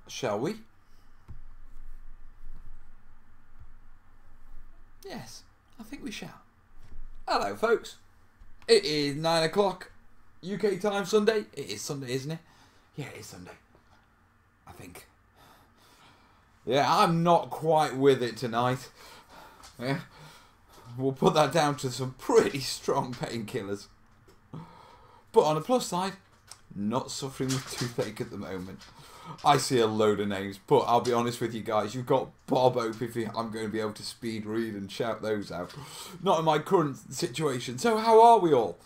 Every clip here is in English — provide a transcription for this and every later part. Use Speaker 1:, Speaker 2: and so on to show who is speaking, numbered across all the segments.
Speaker 1: Shall we? Yes, I think we shall. Hello, folks. It is 9 o'clock UK time Sunday. It is Sunday, isn't it? Yeah, it is Sunday. I think. Yeah, I'm not quite with it tonight. Yeah. We'll put that down to some pretty strong painkillers. But on the plus side, not suffering with toothache at the moment. I see a load of names, but I'll be honest with you guys, you've got Bob Hope if I'm going to be able to speed read and shout those out. Not in my current situation. So how are we all?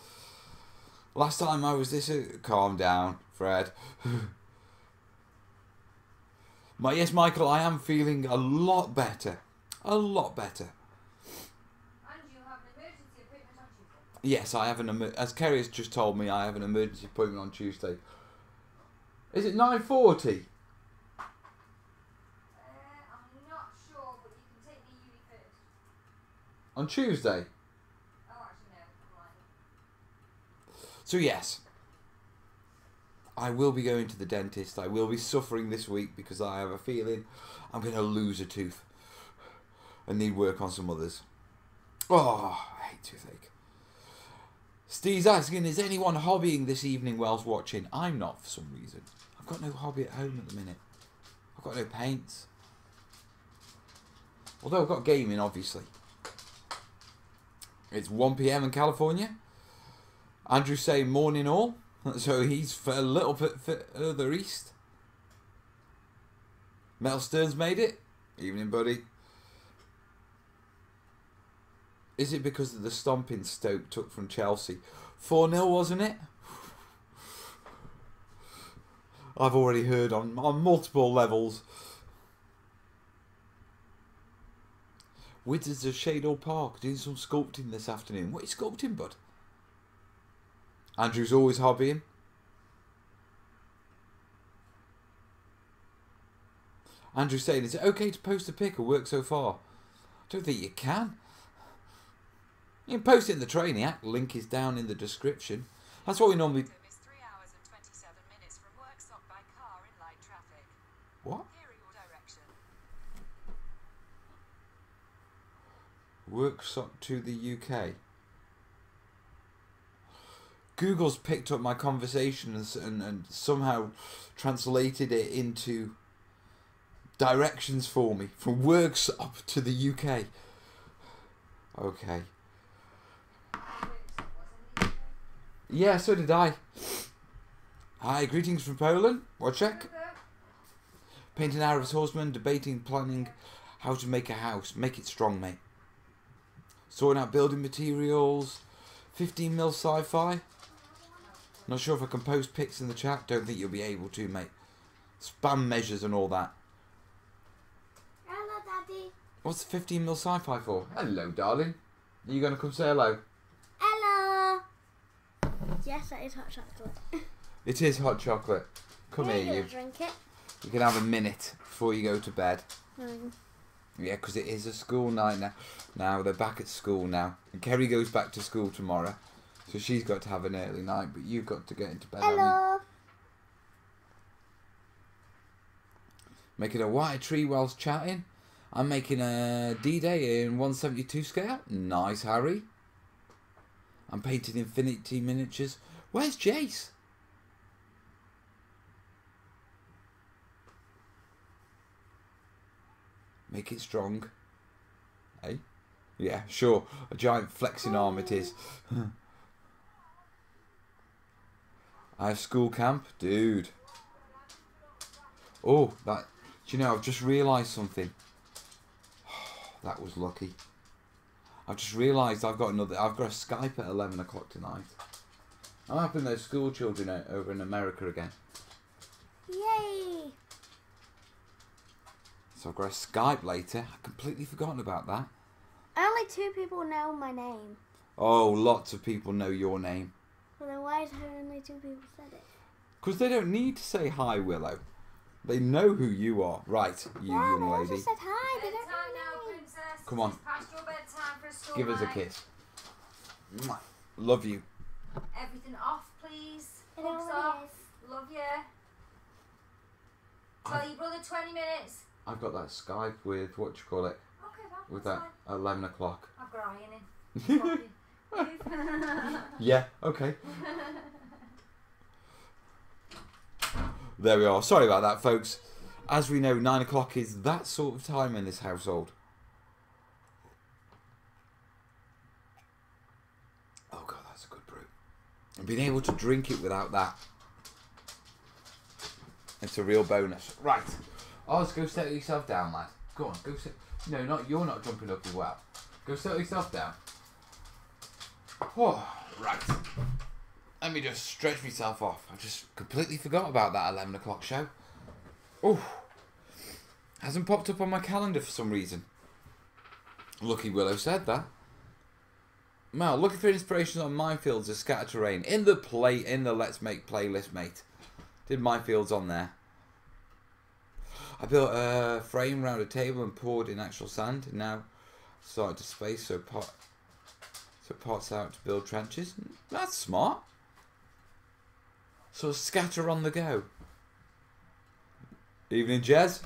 Speaker 1: Last time I was this... calm down, Fred. Yes, Michael, I am feeling a lot better. A lot better.
Speaker 2: And you have an emergency appointment on Tuesday.
Speaker 1: Yes, I have as Kerry has just told me, I have an emergency appointment on Tuesday. Is it 9:40?
Speaker 2: I'm not sure, but you can take me uni first.
Speaker 1: On Tuesday?
Speaker 2: Oh, actually, no. I'm lying.
Speaker 1: So yes, I will be going to the dentist. I will be suffering this week because I have a feeling I'm going to lose a tooth and need work on some others. Oh, I hate toothache. Steve's asking, is anyone hobbying this evening whilst watching? I'm not for some reason. I've got no hobby at home at the minute. I've got no paints. Although I've got gaming, obviously. It's 1 PM in California. Andrew's saying morning all. So he's a little bit further east. Mel Stearns made it. Evening, buddy. Is it because of the stomping Stoke took from Chelsea? 4-0, wasn't it? I've already heard on multiple levels. Wizards of Shadle Park doing some sculpting this afternoon. What are you sculpting, bud? Andrew's always hobbying. Andrew's saying, is it okay to post a pic or work so far? I don't think you can. You can post it in the terrainiacs. Link is down in the description. That's what we normally...
Speaker 3: 3 hours and 27 minutes from work, stopped by car in light traffic.
Speaker 1: What?
Speaker 3: Here are your direction.
Speaker 1: Workshop to the UK. Google's picked up my conversation and somehow translated it into directions for me. From workshop to the UK. Okay. Yeah, so did I. Hi, greetings from Poland. Wojciech. Painting Arab's horseman, debating, planning how to make a house. Make it strong, mate. Sorting out building materials. 15mm sci-fi. Not sure if I can post pics in the chat. Don't think you'll be able to, mate. Spam measures and all that.
Speaker 4: Hello, Daddy.
Speaker 1: What's the 15mm sci-fi for? Hello, darling. Are you going to come say hello?
Speaker 4: Hello. Yes, that is hot chocolate.
Speaker 1: It is hot chocolate. Come here, you.
Speaker 4: Drink it.
Speaker 1: You can have a minute before you go to bed.
Speaker 4: Mm.
Speaker 1: Yeah, because it is a school night now. Now they're back at school now. And Kerry goes back to school tomorrow. So she's got to have an early night, but you've got to get into bed.
Speaker 4: Hello.
Speaker 1: Making a white tree whilst chatting. I'm making a D-Day in 172 scale. Nice, Harry. I'm painting infinity miniatures. Where's Jace? Make it strong. Hey? Yeah, sure. A giant flexing arm it is. I have school camp. Dude. Oh, that... Do you know, I've just realised something. That was lucky. I've just realised I've got a Skype at 11 o'clock tonight. I'm having those school children over in America again.
Speaker 4: Yay.
Speaker 1: So I've got a Skype later. I've completely forgotten about that.
Speaker 4: Only 2 people know my name.
Speaker 1: Oh, lots of people know your name.
Speaker 4: Well, then why is only 2 people said it?
Speaker 1: Because they don't need to say hi, Willow. They know who you are. Right, you young
Speaker 4: I
Speaker 1: lady.
Speaker 4: just said hi. They don't
Speaker 2: Bedtime now,
Speaker 4: know me.
Speaker 2: princess.
Speaker 1: Come on.
Speaker 2: It's past your bedtime for a school
Speaker 1: Give us a
Speaker 2: night.
Speaker 1: kiss. Mwah. Love you.
Speaker 2: Everything off, please.
Speaker 4: It
Speaker 2: Hugs
Speaker 4: already
Speaker 2: off.
Speaker 4: is.
Speaker 2: Love you. Tell your brother another 20 minutes.
Speaker 1: I've got that Skype with, what do you call it?
Speaker 2: Okay, that's
Speaker 1: With that
Speaker 2: fine.
Speaker 1: 11 o'clock.
Speaker 2: I've got ironing.
Speaker 1: Yeah, okay. There we are. Sorry about that, folks. As we know, 9 o'clock is that sort of time in this household. Oh, God, that's a good brew. And being able to drink it without that, it's a real bonus. Right. Oh, let's go settle yourself down, lad. Go on, go sit. No, you're not jumping up as well. Go settle yourself down. Oh, right. Let me just stretch myself off. I just completely forgot about that 11 o'clock show. Oh, hasn't popped up on my calendar for some reason. Lucky Willow said that. Mel, looking for inspiration on minefields of scatter terrain in the Let's Make playlist, mate. Did minefields on there. I built a frame around a table and poured in actual sand. And now started to space so pots out to build trenches. That's smart. So scatter on the go. Evening, Jez.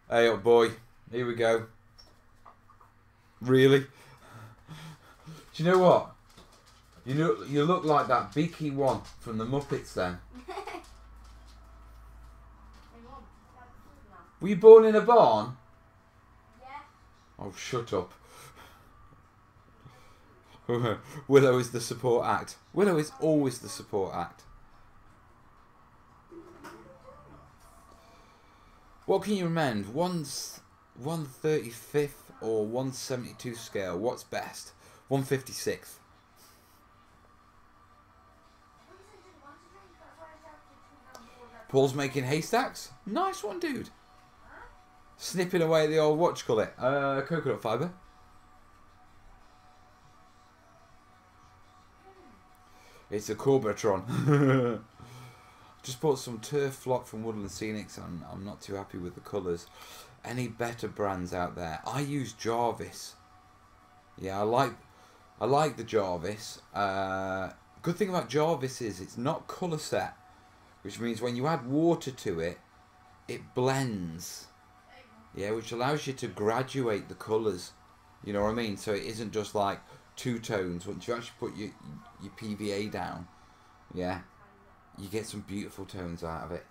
Speaker 1: Hey up, boy. Here we go. Really? Do you know what? You look like that beaky one from the Muppets then. Were you born in a barn?
Speaker 2: Yeah.
Speaker 1: Oh, shut up. Willow is the support act. Willow is always the support act. What can you recommend? 1/35th or 1/72 scale? What's best? 1/56th. Paul's making haystacks. Nice one, dude. Snipping away the old, what do you call it? Coconut fibre. It's a Corbetron. Just bought some turf flock from Woodland Scenics. I'm not too happy with the colours. Any better brands out there? I use Jarvis. Yeah, I like the Jarvis. Good thing about Jarvis is it's not colour set, which means when you add water to it, it blends. Yeah, which allows you to graduate the colours. You know what I mean? So it isn't just like two tones. Once you actually put your PVA down, yeah, you get some beautiful tones out of it.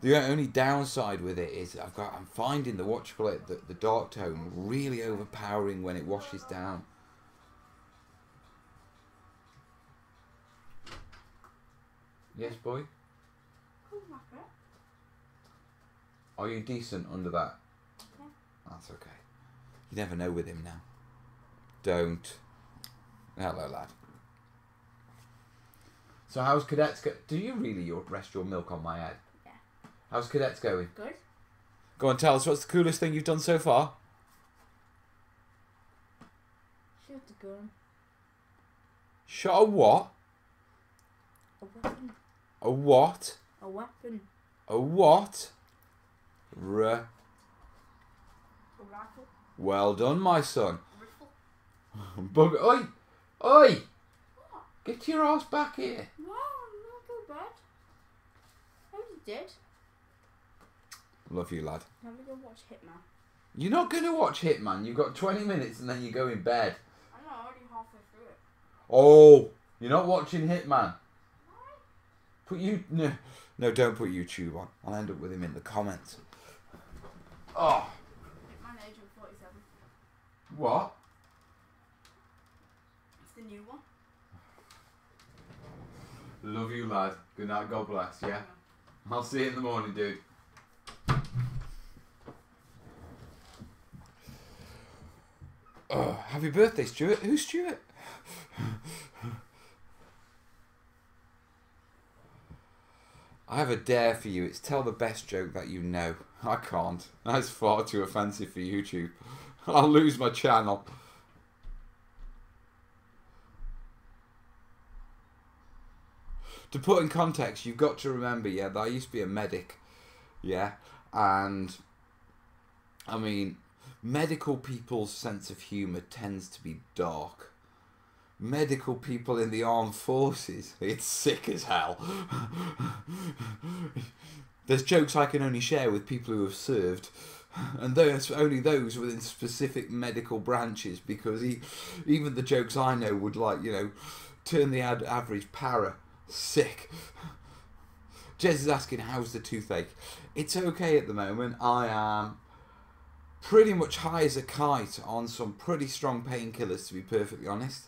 Speaker 1: The only downside with it is I'm finding the the dark tone really overpowering when it washes down. Yes, boy. Are you decent under that?
Speaker 4: Yeah.
Speaker 1: That's okay. You never know with him now. Don't. Hello, lad. So how's cadets go? Do you really rest your milk on my head?
Speaker 4: Yeah.
Speaker 1: How's cadets going?
Speaker 4: Good.
Speaker 1: Go on, tell us, what's the coolest thing you've done so far?
Speaker 4: Shoot the gun.
Speaker 1: Shot a what?
Speaker 4: A weapon.
Speaker 1: A what?
Speaker 4: A weapon.
Speaker 1: A what?
Speaker 4: A rifle.
Speaker 1: Well done, my son.
Speaker 4: Rifle.
Speaker 1: Oi! Oi!
Speaker 4: What?
Speaker 1: Get your ass back here.
Speaker 4: No, I'm not go bad. I was dead.
Speaker 1: Love you, lad.
Speaker 4: Now we go watch Hitman.
Speaker 1: You're not going to watch Hitman. You've got 20 minutes and then you go in bed.
Speaker 4: I'm not already halfway through it.
Speaker 1: Oh, you're not watching Hitman. Put you... No, don't put YouTube on. I'll end up with him in the comments. Oh.
Speaker 4: Hitman Agent 47.
Speaker 1: What?
Speaker 4: It's the new one.
Speaker 1: Love you, lad. Good night, God bless, yeah? I'll see you in the morning, dude. Oh, happy birthday, Stuart. Who's Stuart? I have a dare for you. It's tell the best joke that you know. I can't. That's far too offensive for YouTube. I'll lose my channel. To put in context, you've got to remember, yeah, that I used to be a medic. Yeah, and I mean, medical people's sense of humour tends to be dark. Medical people in the armed forces, it's sick as hell. There's jokes I can only share with people who have served, and there's only those within specific medical branches, because even the jokes I know would, like, you know, turn the average para sick. Jez is asking, how's the toothache? It's okay at the moment. I am pretty much high as a kite on some pretty strong painkillers, to be perfectly honest.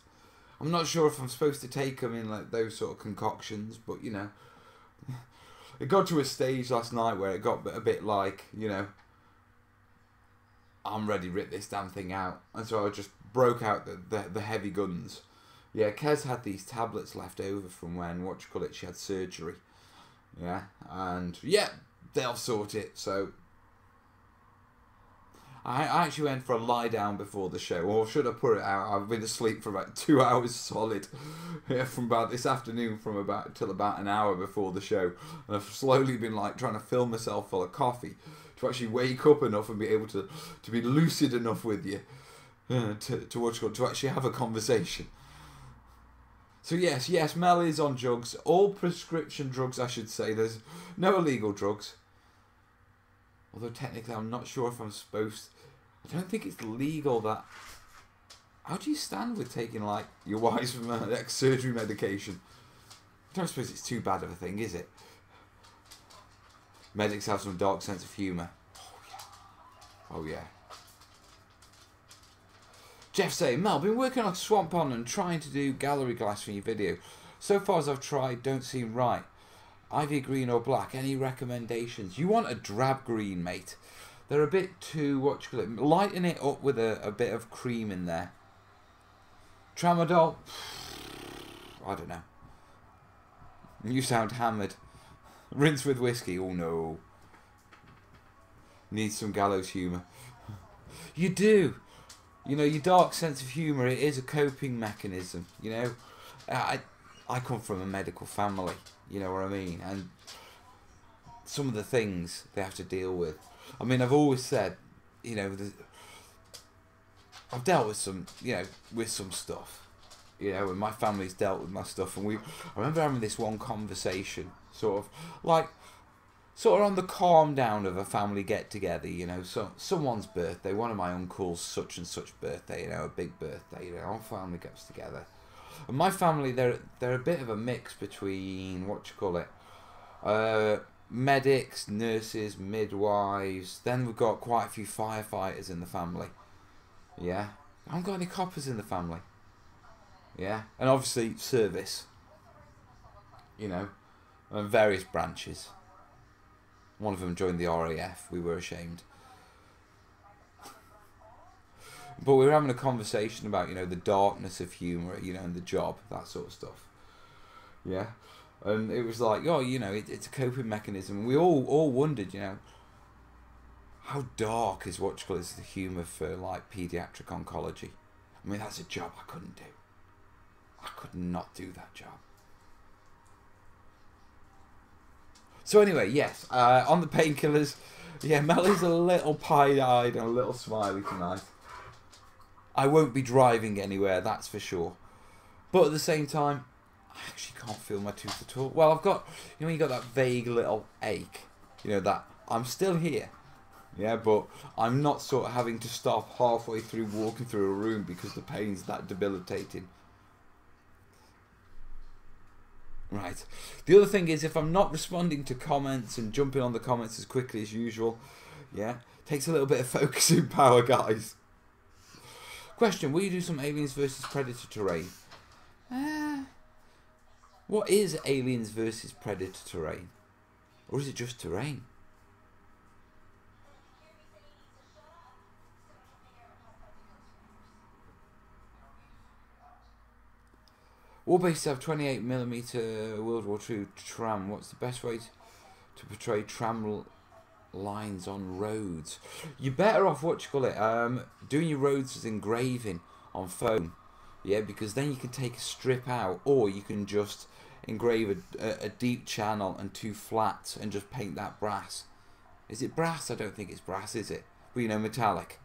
Speaker 1: I'm not sure if I'm supposed to take them in like those sort of concoctions, but you know, it got to a stage last night where it got a bit like, you know, I'm ready to rip this damn thing out, and so I just broke out the heavy guns. Yeah, Kez had these tablets left over from when, she had surgery. Yeah, and yeah, they'll sort it. So I actually went for a lie down before the show, or should I put it out? I've been asleep for about 2 hours solid, yeah, from about this afternoon, till about an hour before the show, and I've slowly been like trying to fill myself full of coffee to actually wake up enough and be able to be lucid enough with you, to actually have a conversation. So yes, Mel is on drugs, all prescription drugs, I should say. There's no illegal drugs. Although technically I'm not sure if I'm supposed... I don't think it's legal that... How do you stand with taking, like, your wife's surgery medication? I don't suppose it's too bad of a thing, is it? Medics have some dark sense of humour. Oh yeah. Jeff saying, Mel, been working on Swamp On and trying to do gallery glass for your video. So far as I've tried, don't seem right. Ivy green or black, any recommendations? You want a drab green, mate. They're a bit too, lighten it up with a bit of cream in there. Tramadol? I don't know. You sound hammered. Rinse with whiskey? Oh no. Need some gallows humour. You do. You know, your dark sense of humour, it is a coping mechanism, you know. I come from a medical family, you know what I mean? And some of the things they have to deal with. I mean, I've always said, you know, I've dealt with some, you know, with some stuff. You know, and my family's dealt with my stuff. And I remember having this one conversation, sort of on the calm down of a family get together, you know, so someone's birthday, one of my uncles, such and such birthday, you know, a big birthday, you know, our family gets together. And my family, they're a bit of a mix between, medics, nurses, midwives, then we've got quite a few firefighters in the family. Yeah. I haven't got any coppers in the family. Yeah. And obviously service. You know, and various branches. One of them joined the RAF. We were ashamed. But we were having a conversation about, you know, the darkness of humour, you know, and the job, that sort of stuff. Yeah. And it was like, oh, you know, it's a coping mechanism. And we all wondered, you know, how dark is the humour for, like, paediatric oncology. I mean, that's a job I couldn't do. I could not do that job. So anyway, yes, on the painkillers, yeah, Melly's a little pie-eyed and a little smiley tonight. I won't be driving anywhere, that's for sure. But at the same time, I actually can't feel my tooth at all. Well, I've got, you know, you got that vague little ache, you know, that I'm still here. Yeah, but I'm not sort of having to stop halfway through walking through a room because the pain's that debilitating. Right. The other thing is, if I'm not responding to comments and jumping on the comments as quickly as usual, yeah, takes a little bit of focusing power, guys. Question, will you do some Aliens versus Predator terrain? What is Aliens versus Predator terrain? Or is it just terrain? Warbases have 28mm World War II tram. What's the best way to portray tram lines on roads? You're better off, doing your roads as engraving on foam. Yeah, because then you can take a strip out, or you can just engrave a deep channel and two flats and just paint that brass. Is it brass? I don't think it's brass, is it? But you know, metallic.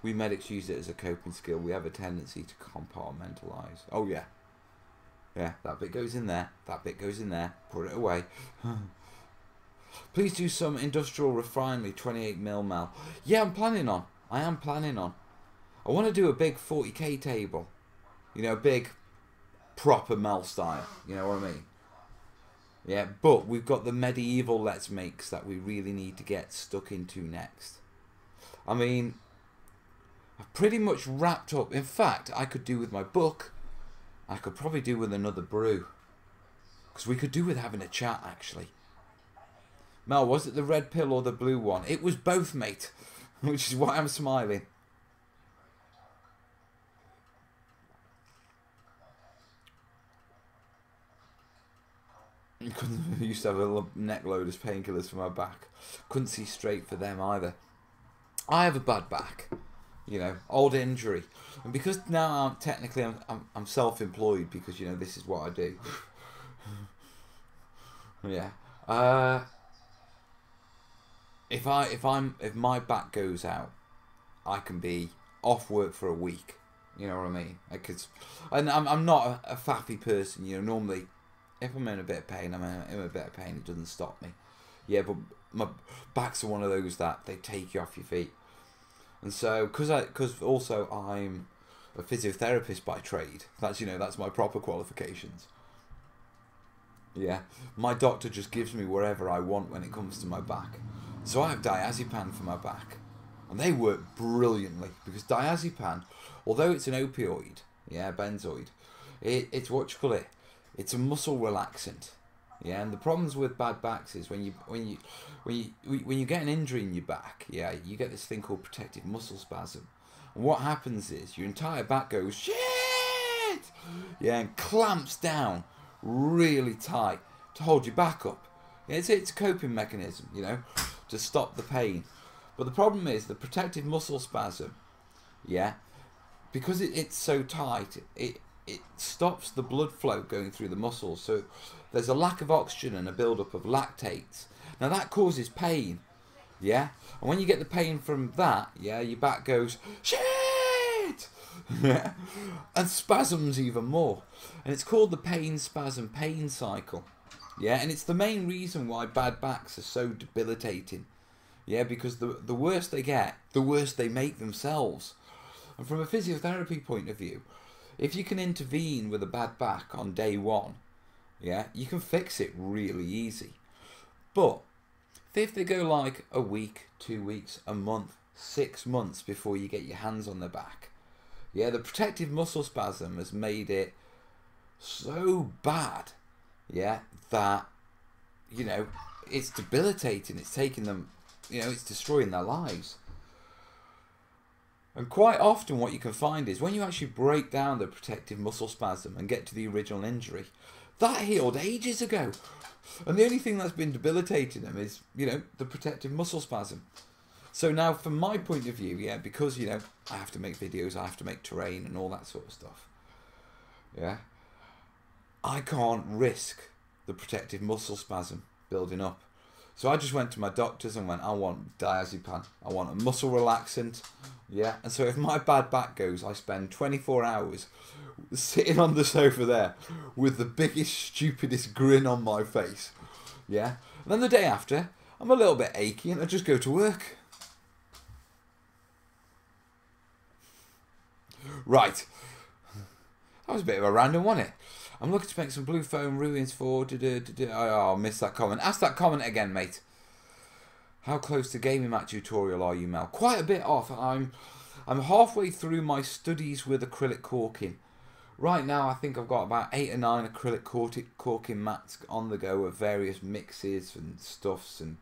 Speaker 1: We medics use it as a coping skill. We have a tendency to compartmentalise. Oh yeah. Yeah, that bit goes in there. That bit goes in there. Put it away. Please do some industrial refinery 28mm mel. Yeah, I am planning on. I want to do a big 40k table. You know, big proper mel style. You know what I mean? Yeah, but we've got the medieval let's makes that we really need to get stuck into next. I mean, I've pretty much wrapped up. In fact, I could do with my book. I could probably do with another brew. Because we could do with having a chat, actually. Mel, was it the red pill or the blue one? It was both, mate. Which is why I'm smiling. I used to have a little neck load of painkillers for my back. Couldn't see straight for them either. I have a bad back. You know, old injury. And because now I'm self-employed because, you know, this is what I do. Yeah. If my back goes out, I can be off work for a week. You know what I mean? And I'm not a faffy person. You know, normally, if I'm in a bit of pain, I'm in a bit of pain. It doesn't stop me. Yeah, but my backs are one of those that they take you off your feet. And so, because also I'm a physiotherapist by trade. That's, you know, that's my proper qualifications. Yeah, my doctor just gives me wherever I want when it comes to my back. So I have diazepam for my back, and they work brilliantly because diazepam, although it's an opioid, yeah, benzoid, it's what you call it. It's a muscle relaxant. Yeah, and the problems with bad backs is when you get an injury in your back, yeah, you get this thing called protective muscle spasm. And what happens is your entire back goes shit, yeah, and clamps down really tight to hold your back up. Yeah, it's a coping mechanism, you know, to stop the pain. But the problem is the protective muscle spasm, yeah, because it's so tight, it stops the blood flow going through the muscles. So there's a lack of oxygen and a buildup of lactates. Now that causes pain, yeah? And when you get the pain from that, yeah, your back goes, shit! Yeah, and spasms even more. And it's called the pain spasm pain cycle. Yeah, and it's the main reason why bad backs are so debilitating. Yeah, because the worse they get, the worse they make themselves. And from a physiotherapy point of view, if you can intervene with a bad back on day one, yeah, you can fix it really easy. But if they go like a week, 2 weeks, a month, 6 months before you get your hands on their back, yeah, the protective muscle spasm has made it so bad, yeah, that, you know, it's debilitating. It's taking them, you know, it's destroying their lives. And quite often what you can find is when you actually break down the protective muscle spasm and get to the original injury, that healed ages ago. And the only thing that's been debilitating them is, you know, the protective muscle spasm. So now from my point of view, yeah, because, you know, I have to make videos, I have to make terrain and all that sort of stuff. Yeah. I can't risk the protective muscle spasm building up. So I just went to my doctors and went, I want diazepam. I want a muscle relaxant. Yeah. And so if my bad back goes, I spend 24 hours sitting on the sofa there with the biggest, stupidest grin on my face. Yeah. And then the day after, I'm a little bit achy and I just go to work. Right. That was a bit of a random, wasn't it? I'm looking to make some blue foam ruins for... Oh, I missed that comment. Ask that comment again, mate. How close to gaming mat tutorial are you, Mel? Quite a bit off. I'm halfway through my studies with acrylic corking. Right now, I think I've got about 8 or 9 acrylic corking mats on the go of various mixes and stuffs. And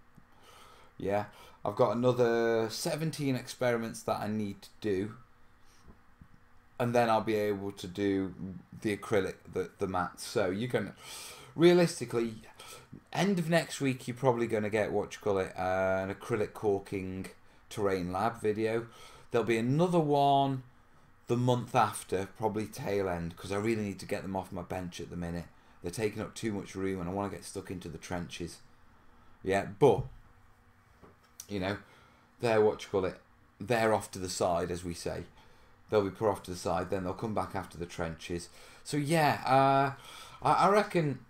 Speaker 1: yeah, I've got another 17 experiments that I need to do. And then I'll be able to do the acrylic, the mats. So you can, realistically, end of next week, you're probably going to get, what you call it, an acrylic corking terrain lab video. There'll be another one the month after, probably tail end, because I really need to get them off my bench at the minute. They're taking up too much room and I want to get stuck into the trenches. Yeah, but, you know, they're, what you call it, they're off to the side, as we say. They'll be put off to the side, then they'll come back after the trenches. So yeah, I reckon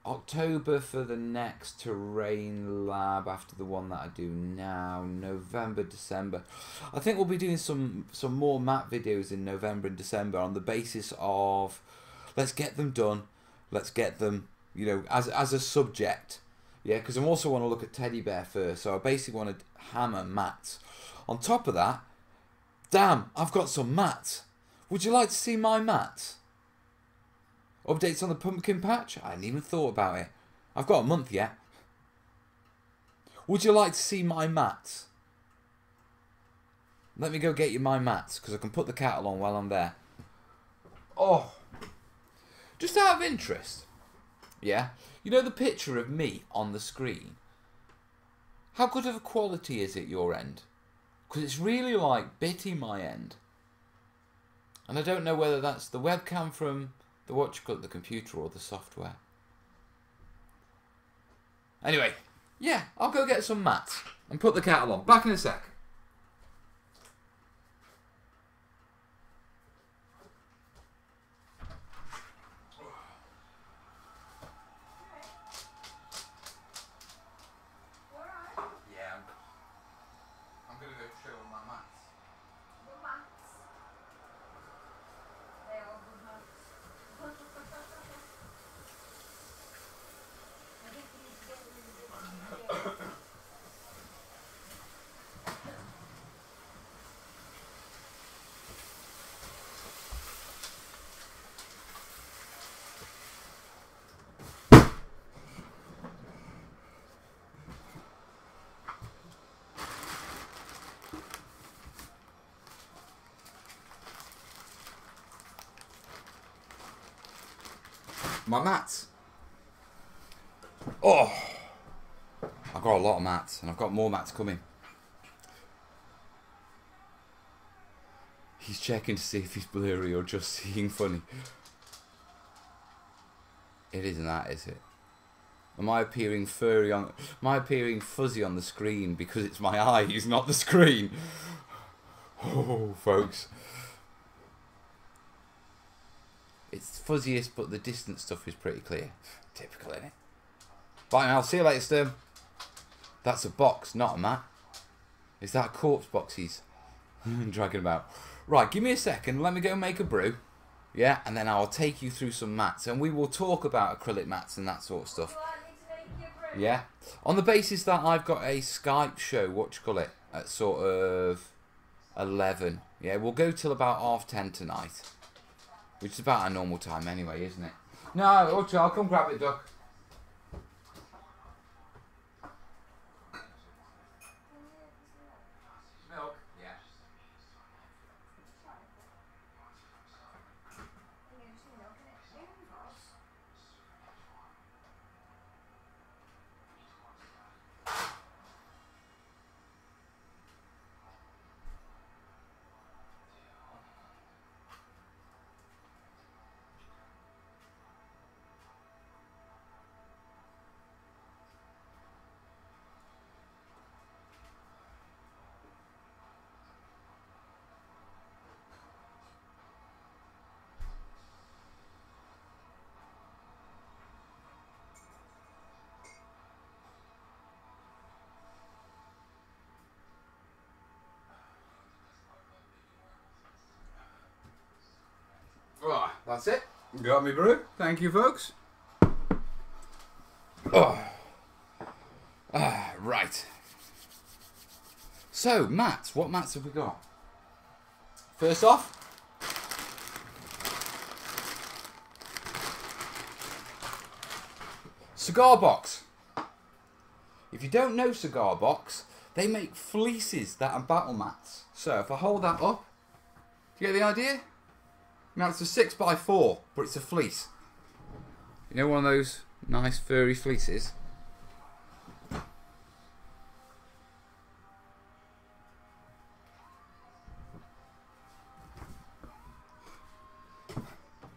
Speaker 1: October for the next terrain lab after the one that I do now. November, December. I think we'll be doing some more map videos in November and December on the basis of let's get them done. Let's get them, you know, as a subject. Yeah, because I also want to look at Teddy Bear first. So I basically want to hammer mats. On top of that, damn, I've got some mats. Would you like to see my mats? Updates on the pumpkin patch? I hadn't even thought about it. I've got a month yet. Would you like to see my mats? Let me go get you my mats, because I can put the cattle on while I'm there. Oh. Just out of interest. Yeah? You know the picture of me on the screen? How good of a quality is it your end? Because it's really like bitty my end. And I don't know whether that's the webcam from the computer or the software. Anyway, yeah, I'll go get some mats and put the cattle on. Back in a sec. My mats. Oh, I've got a lot of mats, and I've got more mats coming. He's checking to see if he's blurry or just seeing funny. It isn't that, is it? Am I appearing furry on? Am I appearing fuzzy on the screen because it's my eyes, not the screen? Oh, folks. It's fuzziest, but the distant stuff is pretty clear. Typical, innit? Bye now, see you later, Sturm. That's a box, not a mat. Is that a corpse box he's dragging about? Right, give me a second, let me go make a brew. Yeah, and then I'll take you through some mats. And we will talk about acrylic mats and that sort of stuff. Yeah. On the basis that I've got a Skype show, at sort of 11. Yeah, we'll go till about 10:30 tonight. Which is about our normal time anyway, isn't it? No, I'll come grab it, Duck. Milk? Yeah. Right, that's it. Got me brew. Thank you, folks. Oh. Right. So, mats. What mats have we got? First off, Cigar Box. If you don't know Cigar Box, they make fleeces that are battle mats. So, if I hold that up, do you get the idea? Now it's a 6x4, but it's a fleece. You know, one of those nice furry fleeces?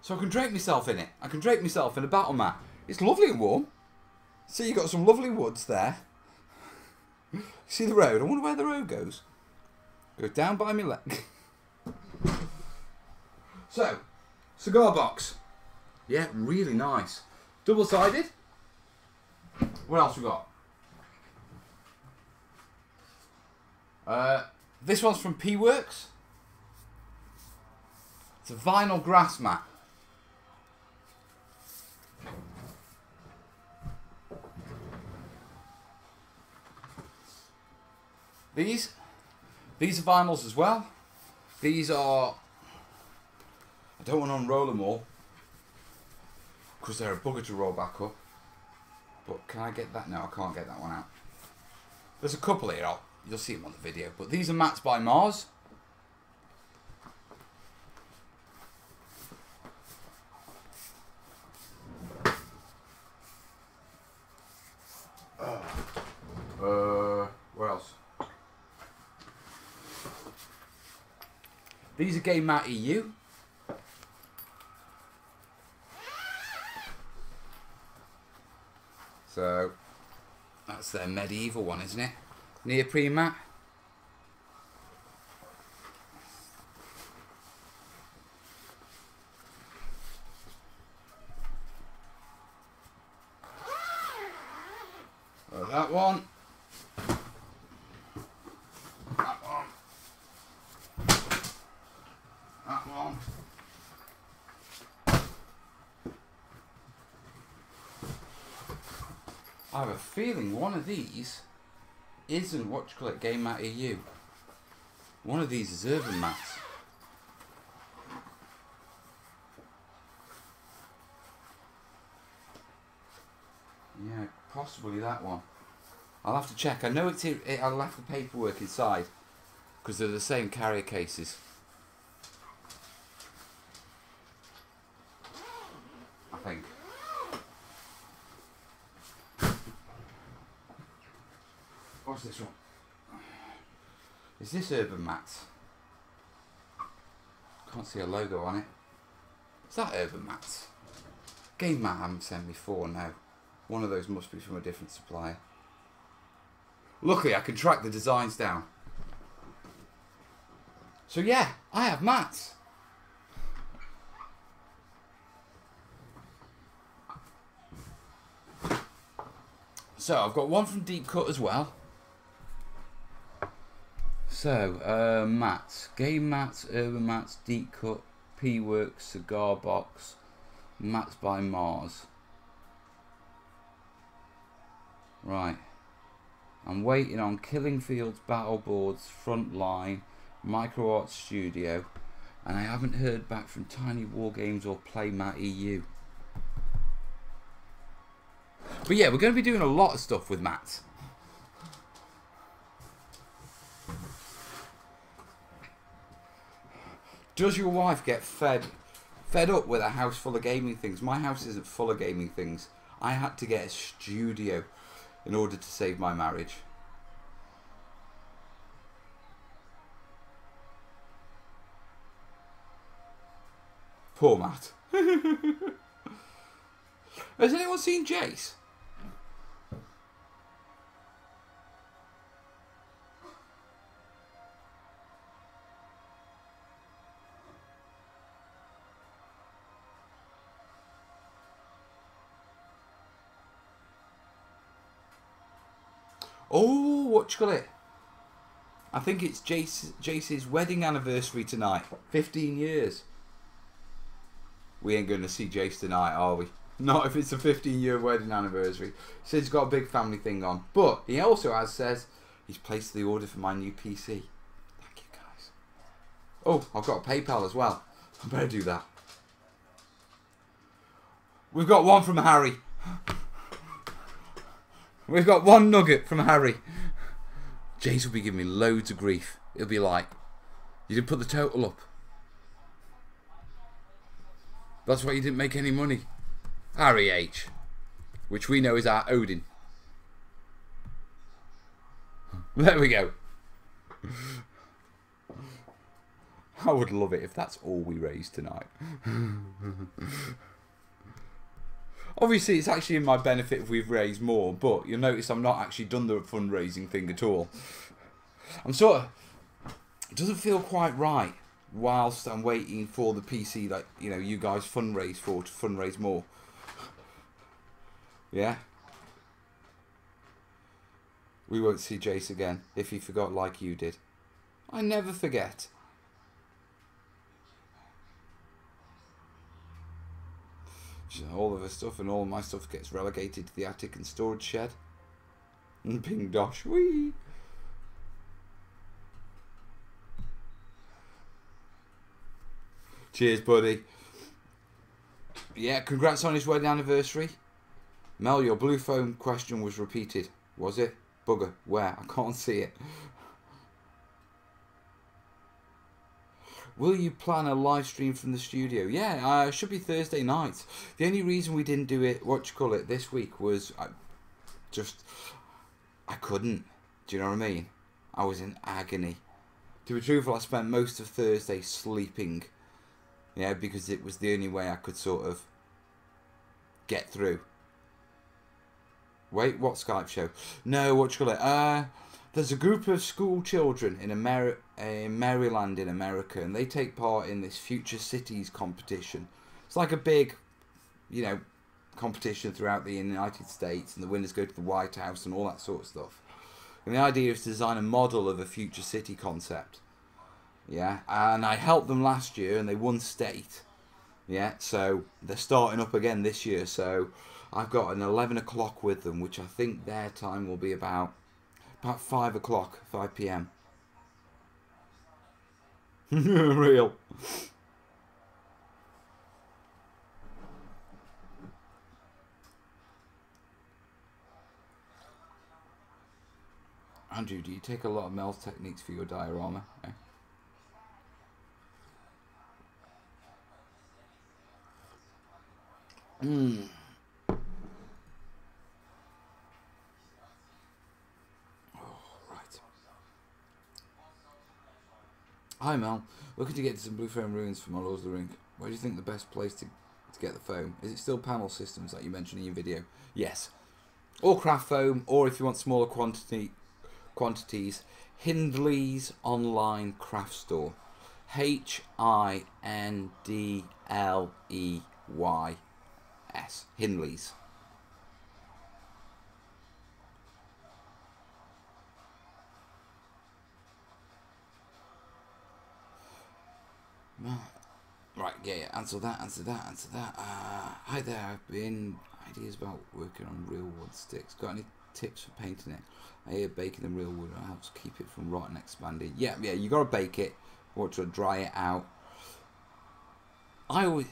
Speaker 1: So I can drape myself in it. I can drape myself in a battle mat. It's lovely and warm. See, you've got some lovely woods there. See the road? I wonder where the road goes. Go down by my leg. So, cigar box. Yeah, really nice. Double-sided. What else we got? This one's from P-Works. It's a vinyl grass mat. These are vinyls as well. These are... I don't want to unroll them all because they're a bugger to roll back up. But can I get that? No, I can't get that one out. There's a couple here. You'll see them on the video. But these are mats by Mars. What else? These are Game Mat EU. So that's their medieval one, isn't it? Neoprene mat. That one. That one. That one. I have a feeling one of these isn't what you call it, Game Mat EU. One of these is Urban Mats. Yeah, possibly that one. I'll have to check. I know it's here. I'll have the paperwork inside because they're the same carrier cases. I think. What's this one? Is this Urban Mats? Can't see a logo on it. Is that Urban Mats? Game Mat haven't sent me 4 now. One of those must be from a different supplier. Luckily I can track the designs down. So yeah, I have mats. So I've got one from Deep Cut as well. So, mats. Game Mats, Urban Mats, Deep Cut, P-Works, Cigar Box, Mats by Mars. Right. I'm waiting on Killing Fields, Battle Boards, Frontline, Micro Art Studio, and I haven't heard back from Tiny War Games or Playmat EU. But yeah, we're going to be doing a lot of stuff with mats. Does your wife get fed up with a house full of gaming things? My house isn't full of gaming things. I had to get a studio in order to save my marriage. Poor Matt. Has anyone seen Jace? Oh, what you call it? I think it's Jace's wedding anniversary tonight. 15 years. We ain't going to see Jace tonight, are we? Not if it's a 15-year wedding anniversary. He says he's got a big family thing on. But he also says he's placed the order for my new PC. Thank you, guys. Oh, I've got a PayPal as well. I better do that. We've got one from Harry. We've got one nugget from Harry. Jace will be giving me loads of grief. It'll be like, you didn't put the total up. That's why you didn't make any money. Harry H. Which we know is our Odin. There we go. I would love it if that's all we raise tonight. Obviously, it's actually in my benefit if we've raised more, but you'll notice I'm not actually done the fundraising thing at all. I'm sort of... it doesn't feel quite right whilst I'm waiting for the PC that, you know, you guys fundraise for, to fundraise more. Yeah? We won't see Jace again if he forgot like you did. I never forget. All of her stuff and all my stuff gets relegated to the attic and storage shed. And ping dosh, wee! Cheers, buddy. Yeah, congrats on his wedding anniversary. Mel, your blue phone question was repeated. Was it? Bugger. Where? I can't see it. Will you plan a live stream from the studio? Yeah, it should be Thursday nights. The only reason we didn't do it, this week was I couldn't. Do you know what I mean? I was in agony. To be truthful, I spent most of Thursday sleeping. Yeah, because it was the only way I could sort of get through. Wait, what Skype show? No, there's a group of school children in Maryland in America, and they take part in this Future Cities competition. It's like a big, you know, competition throughout the United States, and the winners go to the White House and all that sort of stuff. And the idea is to design a model of a future city concept. Yeah, and I helped them last year, and they won state. Yeah, so they're starting up again this year, so I've got an 11 o'clock with them, which I think their time will be about 5 o'clock, 5 p.m. Real. Andrew, do you take a lot of Mel's techniques for your diorama? Eh? Hi Mel, looking to get some blue foam ruins for my Lords of the Ring. Where do you think the best place to get the foam? Is it still panel systems like you mentioned in your video? Yes. Or craft foam, or if you want smaller quantities, Hindley's online craft store. Hindleys. Hindley's. Right, yeah, answer that. Hi there, I've been ideas about working on real wood sticks. Got any tips for painting it? I hear baking the real wood helps keep it from rotting, expanding. Yeah, you gotta bake it. Want to dry it out. I always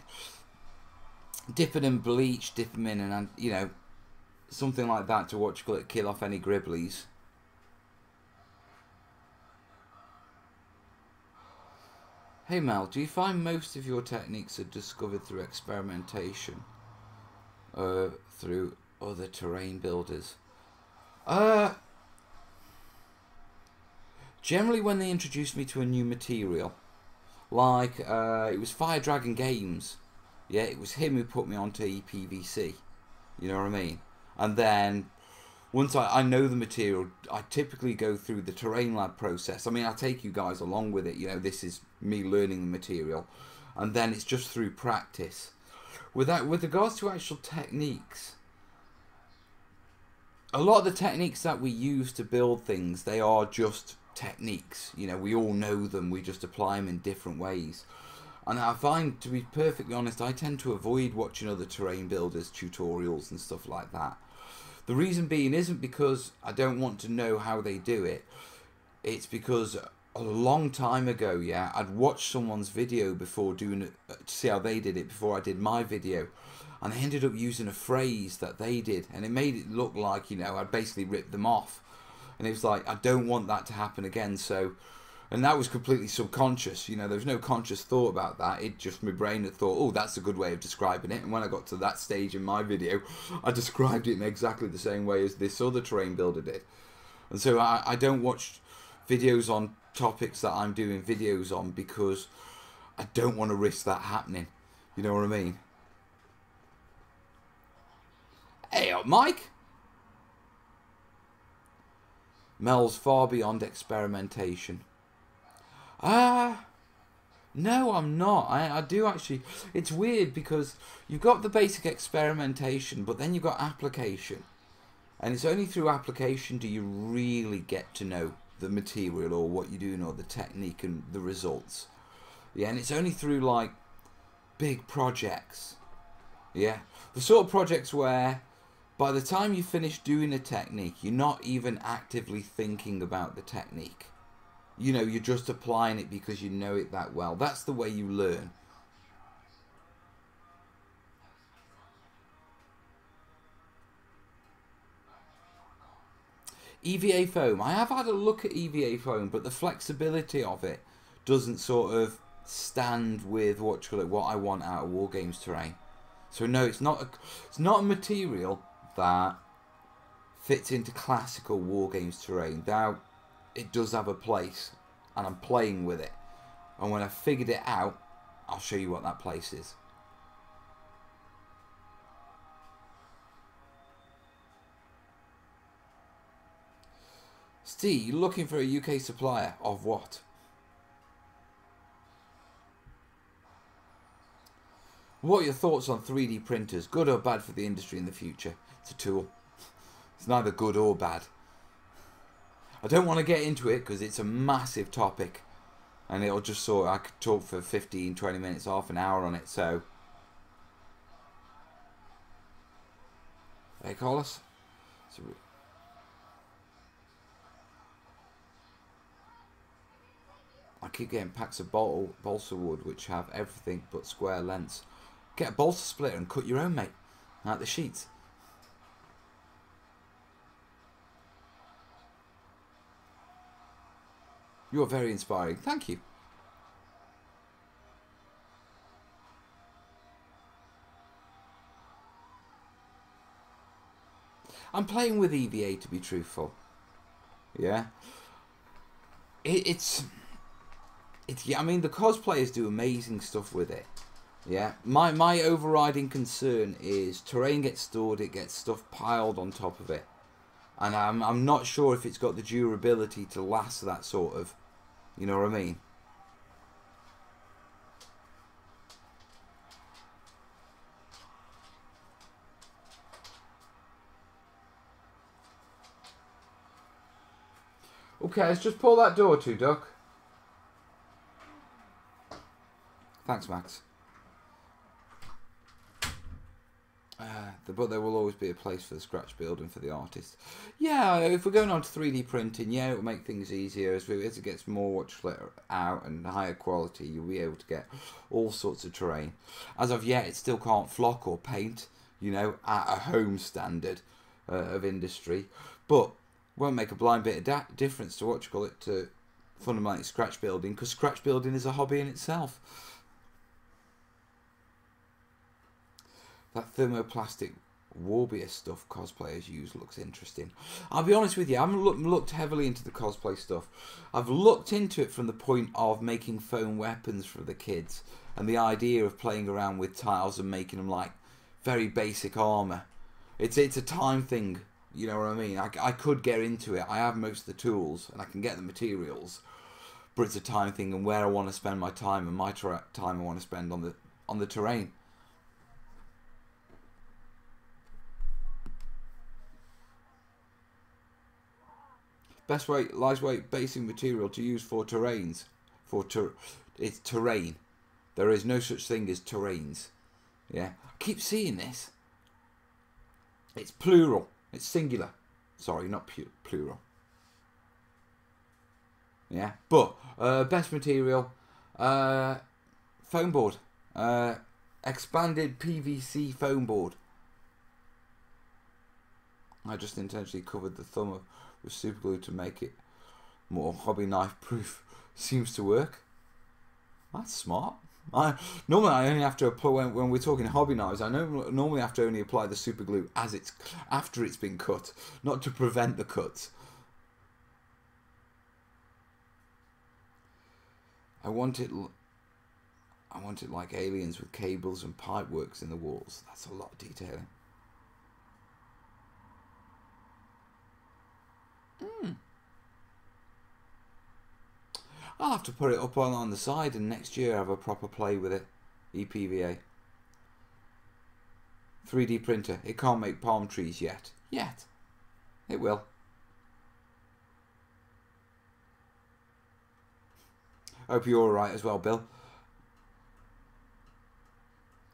Speaker 1: dip it in bleach, dip them in, and you know, something like that to kill off any gribblies. Hey Mel, do you find most of your techniques are discovered through experimentation? Through other terrain builders? Generally when they introduced me to a new material. Like, it was Fire Dragon Games. Yeah, it was him who put me onto EPVC. You know what I mean? And then, once I know the material, I typically go through the Terrain Lab process. I mean, I take you guys along with it. You know, this is me learning the material. And then it's just through practice. With regards to actual techniques, a lot of the techniques that we use to build things, they are just techniques. You know, we all know them. We just apply them in different ways. And I find, to be perfectly honest, I tend to avoid watching other terrain builders, tutorials and stuff like that. The reason being isn't because I don't want to know how they do it. It's because a long time ago, yeah, I'd watched someone's video before doing it, to see how they did it before I did my video. And I ended up using a phrase that they did. And it made it look like, you know, I'd basically ripped them off. And it was like, I don't want that to happen again. So, and that was completely subconscious. You know, there was no conscious thought about that. It just, my brain had thought, oh, that's a good way of describing it. And when I got to that stage in my video, I described it in exactly the same way as this other terrain builder did. And so I don't watch videos on topics that I'm doing videos on because I don't want to risk that happening. You know what I mean? Hey up, Mike! Mel's far beyond experimentation. No, I'm not. I do actually. It's weird because you've got the basic experimentation, but then you've got application. And it's only through application do you really get to know the material or what you're doing or the technique and the results. Yeah, and it's only through like big projects. Yeah, the sort of projects where by the time you finish doing a technique, you're not even actively thinking about the technique. You know, you're just applying it because you know it that well. That's the way you learn. EVA foam. I have had a look at EVA foam, but the flexibility of it doesn't sort of stand with what I want out of Wargames terrain. So no, it's not a material that fits into classical Wargames terrain. Now, it does have a place, and I'm playing with it. And when I've figured it out, I'll show you what that place is. Steve, you're looking for a UK supplier of what? What are your thoughts on 3D printers? Good or bad for the industry in the future? It's a tool. It's neither good or bad. I don't want to get into it because it's a massive topic. And it'll just I could talk for 15, 20 minutes, half an hour on it, so. Hey, Carlos. I keep getting packs of balsa wood which have everything but square lengths. Get a balsa splitter and cut your own, mate. Out the sheets. You're very inspiring. Thank you. I'm playing with EVA, to be truthful. Yeah. It's yeah, I mean, the cosplayers do amazing stuff with it. Yeah. My overriding concern is terrain gets stored, it gets stuff piled on top of it. And I'm not sure if it's got the durability to last that sort of, you know what I mean? Okay, let's just pull that door to, Duck. Thanks, Max. But there will always be a place for the scratch building for the artist. Yeah, if we're going on to 3D printing, yeah, it will make things easier. As it gets more out and higher quality, you'll be able to get all sorts of terrain. As of yet, it still can't flock or paint, you know, at a home standard of industry. But won't make a blind bit of difference to to fundamentally scratch building, because scratch building is a hobby in itself. That thermoplastic Warbeer stuff cosplayers use looks interesting. I'll be honest with you, I haven't looked heavily into the cosplay stuff. I've looked into it from the point of making foam weapons for the kids, and the idea of playing around with tiles and making them like very basic armour. It's a time thing, you know what I mean? I could get into it. I have most of the tools and I can get the materials, but it's a time thing and where I want to spend my time, and my time I want to spend on the terrain. Best weight, lightweight basic material to use for terrains. It's terrain. There is no such thing as terrains. Yeah, I keep seeing this. It's plural. It's singular. Sorry, not plural. Yeah, but best material, foam board, expanded PVC foam board. I just intentionally covered the thumb with super glue to make it more hobby knife proof. Seems to work. That's smart. Normally I only have to apply when we're talking hobby knives. I normally have to only apply the super glue after it's been cut, not to prevent the cuts. I want it like Aliens with cables and pipeworks in the walls. That's a lot of detailing. I'll have to put it up on the side and next year have a proper play with it. EPVA. 3D printer. It can't make palm trees yet. Yet. It will. Hope you're alright as well, Bill.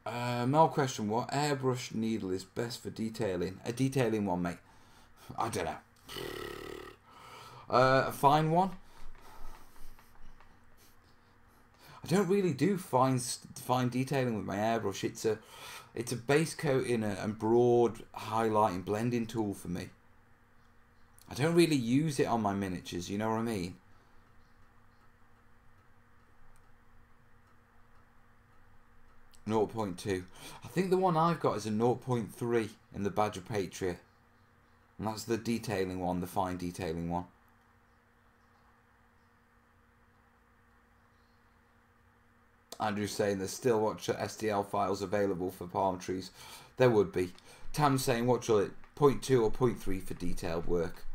Speaker 1: Mel question, what airbrush needle is best for detailing? A detailing one, mate. I don't know. A fine one? I don't really do fine detailing with my airbrush. It's a base coating and broad highlighting blending tool for me. I don't really use it on my miniatures, you know what I mean? .2. I think the one I've got is a 0.3 in the Badger Patriot. And that's the detailing one, the fine detailing one. Andrew's saying there's still STL files available for palm trees. There would be. Tam's saying what shall it 0.2 or 0.3 for detailed work.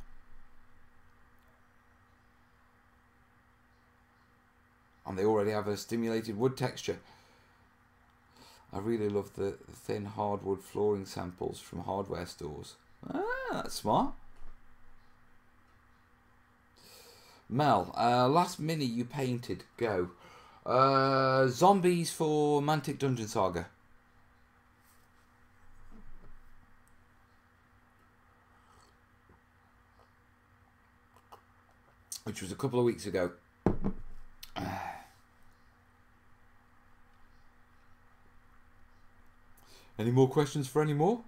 Speaker 1: And they already have a stimulated wood texture. I really love the thin hardwood flooring samples from hardware stores. Ah, that's smart. Mel, last mini you painted, go. Zombies for Mantic Dungeon Saga. Which was a couple of weeks ago. Any more questions for any more?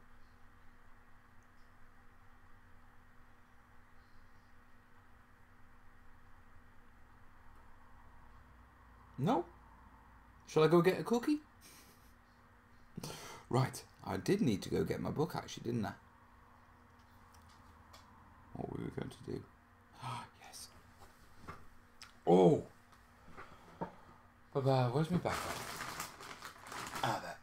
Speaker 1: No? Shall I go get a cookie? Right, I did need to go get my book actually, didn't I? What were we going to do? Ah, yes. Oh! Where's my backpack? Ah, there.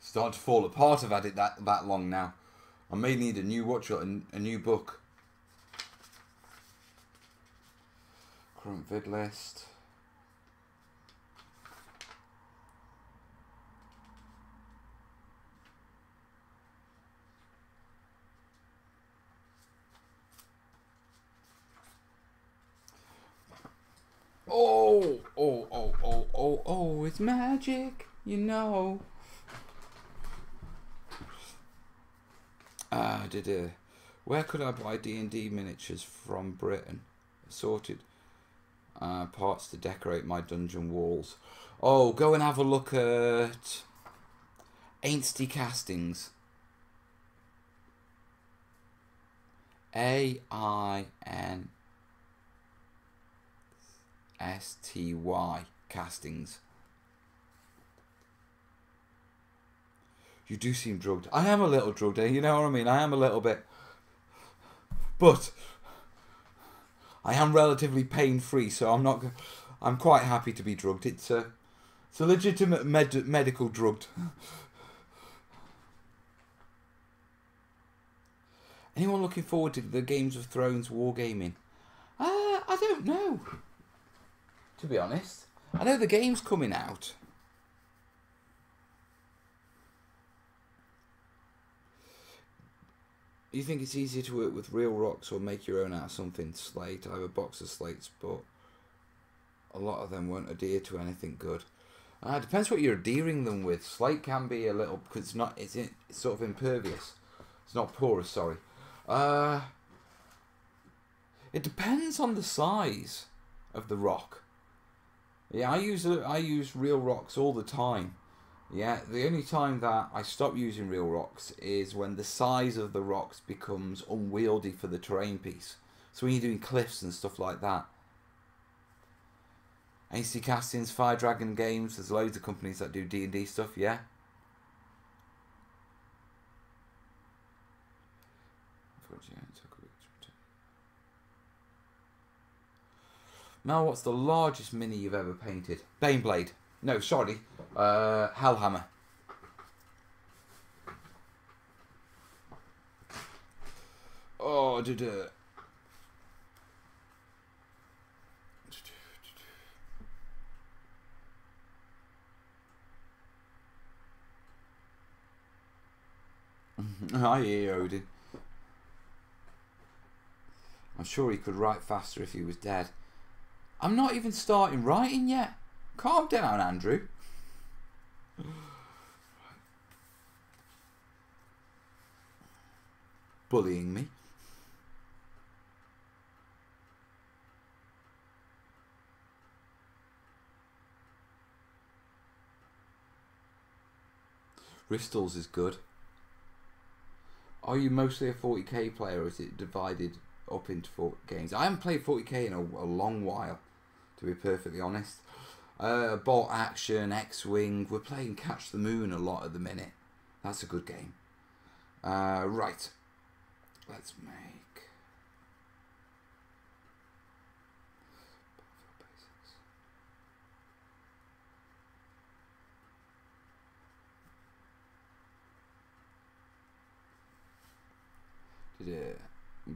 Speaker 1: Starting to fall apart. I've had it that long now. I may need a new watch or a new book. Current vid list. Oh, it's magic, you know. Where could I buy D&D miniatures from Britain? Assorted parts to decorate my dungeon walls. Oh, go and have a look at Ainsty Castings. AINSTY Castings. You do seem drugged. I am a little drugged, you know what I mean? I am a little bit. But I am relatively pain-free, so I'm quite happy to be drugged. It's a legitimate medical drugged. Anyone looking forward to the Games of Thrones wargaming? I don't know. To be honest, I know the game's coming out. You think it's easier to work with real rocks or make your own out of something? Slate. I have a box of slates, but a lot of them won't adhere to anything good. It depends what you're adhering them with. Slate can be a little, because it's sort of impervious. It's not porous, sorry. It depends on the size of the rock. Yeah, I use real rocks all the time. Yeah, the only time that I stop using real rocks is when the size of the rocks becomes unwieldy for the terrain piece. So when you're doing cliffs and stuff like that. AC Castings, Fire Dragon Games, there's loads of companies that do D&D stuff, yeah. Mel, what's the largest mini you've ever painted? Baneblade. No, sorry. Hellhammer. Oh, I hear you, Odin. I'm sure he could write faster if he was dead. I'm not even starting writing yet. Calm down, Andrew. Bullying me. Ristles is good. Are you mostly a 40k player, or is it divided up into 4 games? I haven't played 40k in a long while, to be perfectly honest. Bolt Action, X-Wing. We're playing Catch the Moon a lot at the minute. That's a good game. Right. Let's make...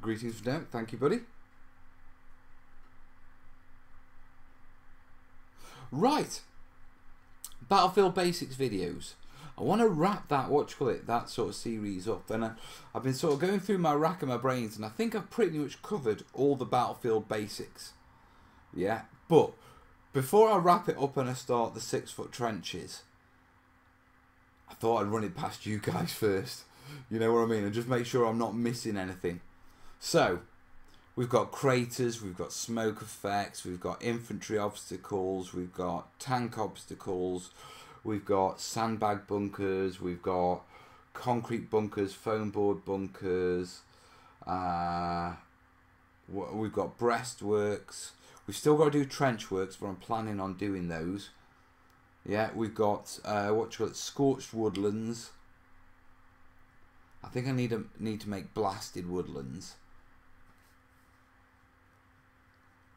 Speaker 1: Greetings from Derek. Thank you, buddy. Right. Battlefield Basics videos. I want to wrap that, that sort of series up. And I've been sort of going through my rack of my brains, and I think I've pretty much covered all the Battlefield Basics. Yeah. But before I wrap it up and I start the 6-foot trenches, I thought I'd run it past you guys first. You know what I mean? And just make sure I'm not missing anything. So, we've got craters, we've got smoke effects, we've got infantry obstacles, we've got tank obstacles, we've got sandbag bunkers, we've got concrete bunkers, foam board bunkers, we've got breastworks. We've still got to do trench works, but I'm planning on doing those. Yeah, we've got scorched woodlands. I think I need to make blasted woodlands.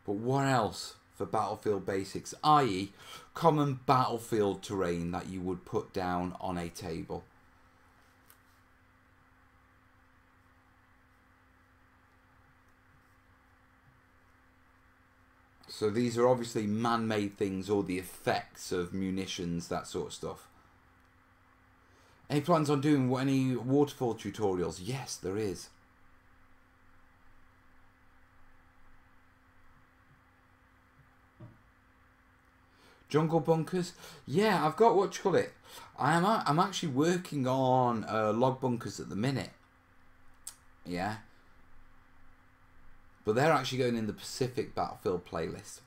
Speaker 1: But what else for Battlefield Basics? I.e. common battlefield terrain that you would put down on a table. So these are obviously man-made things, or the effects of munitions, that sort of stuff. Any plans on doing any waterfall tutorials? Yes, there is. Jungle bunkers? Yeah, I've got I'm actually working on log bunkers at the minute. Yeah. But they're actually going in the Pacific Battlefield playlist.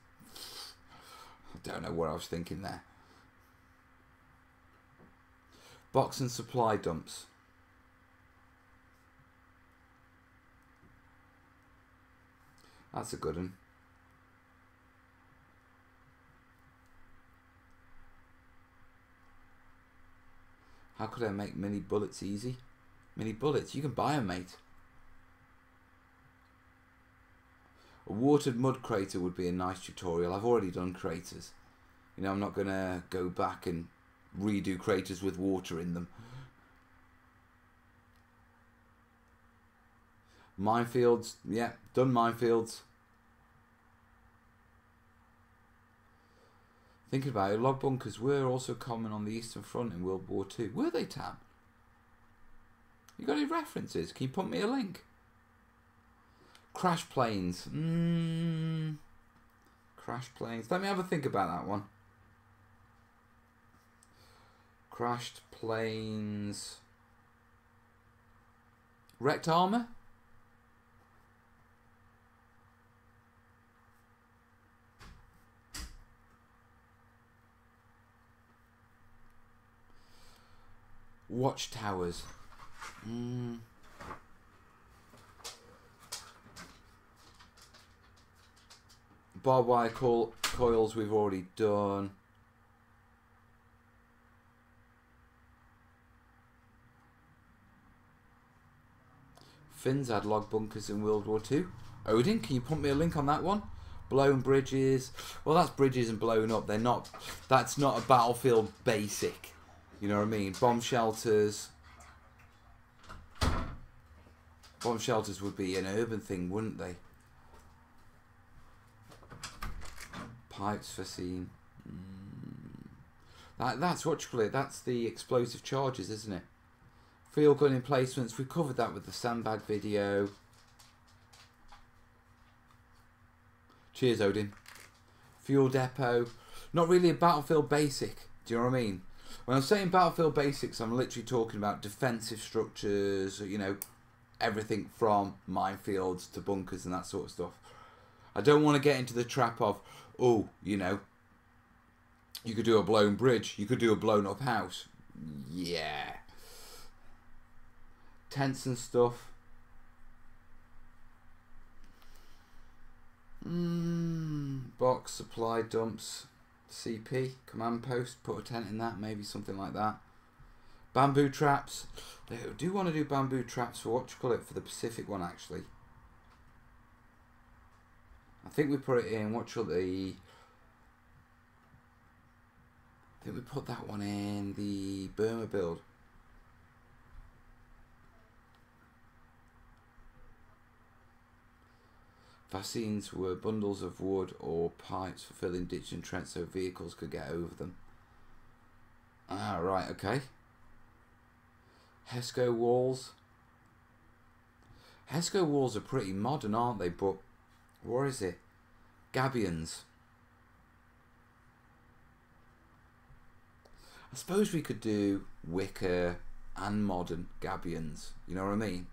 Speaker 1: I don't know what I was thinking there. Box and supply dumps. That's a good one. How could I make mini bullets easy? Mini bullets, you can buy them, mate. A watered mud crater would be a nice tutorial. I've already done craters. You know, I'm not going to go back and redo craters with water in them. Minefields, yeah, done minefields. Thinking about it, log bunkers were also common on the Eastern Front in World War II. Were they, Tam? You got any references? Can you put me a link? Crash planes. Crash planes. Let me have a think about that one. Crashed planes. Wrecked armor? Watchtowers. Barbed wire coils we've already done. Finns had log bunkers in World War II. Odin, can you put me a link on that one? Blown bridges. Well, that's bridges and blown up. They're not. That's not a battlefield basic. You know what I mean? Bomb shelters. Bomb shelters would be an urban thing, wouldn't they? Pipes for scene. That's what you call it. That's the explosive charges, isn't it? Field gun emplacements. We covered that with the sandbag video. Cheers, Odin. Fuel depot. Not really a battlefield basic. Do you know what I mean? When I'm saying battlefield basics, I'm literally talking about defensive structures, you know, everything from minefields to bunkers and that sort of stuff. I don't want to get into the trap of, oh, you know, you could do a blown bridge, you could do a blown up house. Yeah. Tents and stuff. Box, supply dumps, CP, command post, put a tent in that, maybe something like that. Bamboo traps. They do want to do bamboo traps for what you call it, for the Pacific one actually. I think we put it in, what you call the... I think we put that one in the Burma build. Fascines were bundles of wood or pipes for filling ditches and trenches so vehicles could get over them. Ah, right, okay. Hesco walls. Hesco walls are pretty modern, aren't they? But, what is it? Gabions. I suppose we could do wicker and modern gabions. You know what I mean?